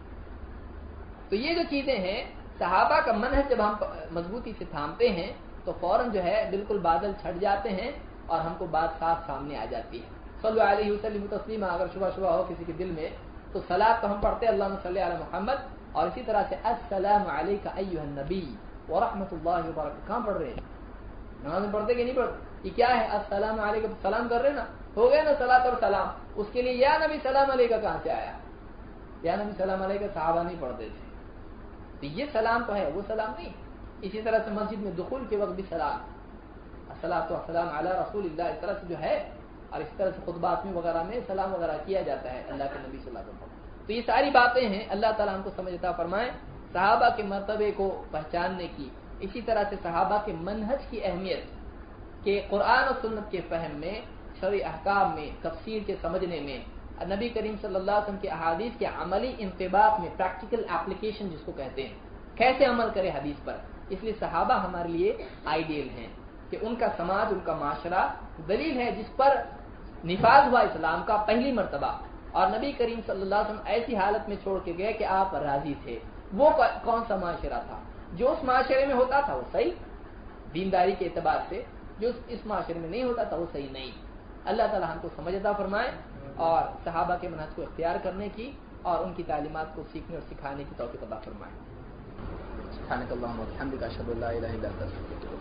تو یہ جو چیزیں ہیں، صحابہ کا منہج جب ہم مضبوطی سے تھامتے ہیں تو فوراً جو ہے بالکل بادل چھٹ جاتے ہیں اور ہم کو بات صاف سامنے آ جاتی ہے۔ صلی اللہ علیہ وسلم تسلیما، اگر شبہ ہو کسی کے دل میں تو صلاۃ تو ہم پڑھتے ہیں اللہم صلی علی محمد، اور اسی طرح سے السلام علیک ایھا النبی ورحمۃ اللہ وبرکاتہ۔ کہاں پڑھ رہے ہیں؟ نماز میں پڑھتے کہ نہیں پڑھتے؟ یہ کیا ہے؟ السلام علیکم، سلام کر رہے نا، ہو گیا نا صلاۃ اور سلام۔ اس کے لیے یا نبی سلام علیکہ کہاں سے آیا؟ یا نبی سلام علیکہ صحابہ نہیں پڑھتے تھے، تو یہ سلام تو ہے، وہ سلام نہیں۔ اسی طرح سے مسجد میں دخول کے وقت بھی سلام، الصلاۃ والسلام علی رسول اللہ، اس طرح سے جو ہے، اور اس طرح سے خطبات میں وغیرہ میں سلام وغیرہ کیا جاتا ہے اللہ کے نبی صلی اللہ علیہ وسلم۔ تو یہ ساری باتیں ہیں، اللہ تعالیٰ ہم کو سمجھ عطا فرمائے صحابہ کے مرتبے کو پہچاننے کی، اسی طرح سے صحابہ کے منہج کی اہمیت کہ قرآن و سنت کے فہم میں، شرعی احکام میں، تفسیر کے سمجھنے میں، نبی کریم صلی اللہ علیہ وسلم کے احادیث کے عملی انطباق میں، پریکٹیکل اپلیکیشن جس کو کہتے ہیں، کیسے عمل کرے حدیث پر۔ اس لیے صحابہ ہمارے لیے آئیڈیل ہیں کہ ان کا سماج، ان کا معاشرہ دلیل ہے جس پر نفاذ ہوا اسلام کا پہلی مرتبہ، اور نبی کریم صلی اللہ علیہ وسلم ایسی حالت میں چھوڑ کے گئے کہ آپ راضی تھے۔ وہ کون سا معاشرہ تھا؟ جو اس معاشرے میں ہوتا تھا وہ صحیح دینداری کے اعتبار سے، جو اس معاشرے میں نہیں ہوتا تھا وہ صحیح نہیں۔ اللہ تعالیٰ ہم کو سمجھ عطا فرمائے اور صحابہ کے منہج کو اختیار کرنے کی اور ان کی تعلیمات کو سیکھنے اور سکھانے کی توفیق عطا فرمائے۔ سبحانک اللہم و بحمدک، اشہد ان لا الہ الا انت، استغفرک۔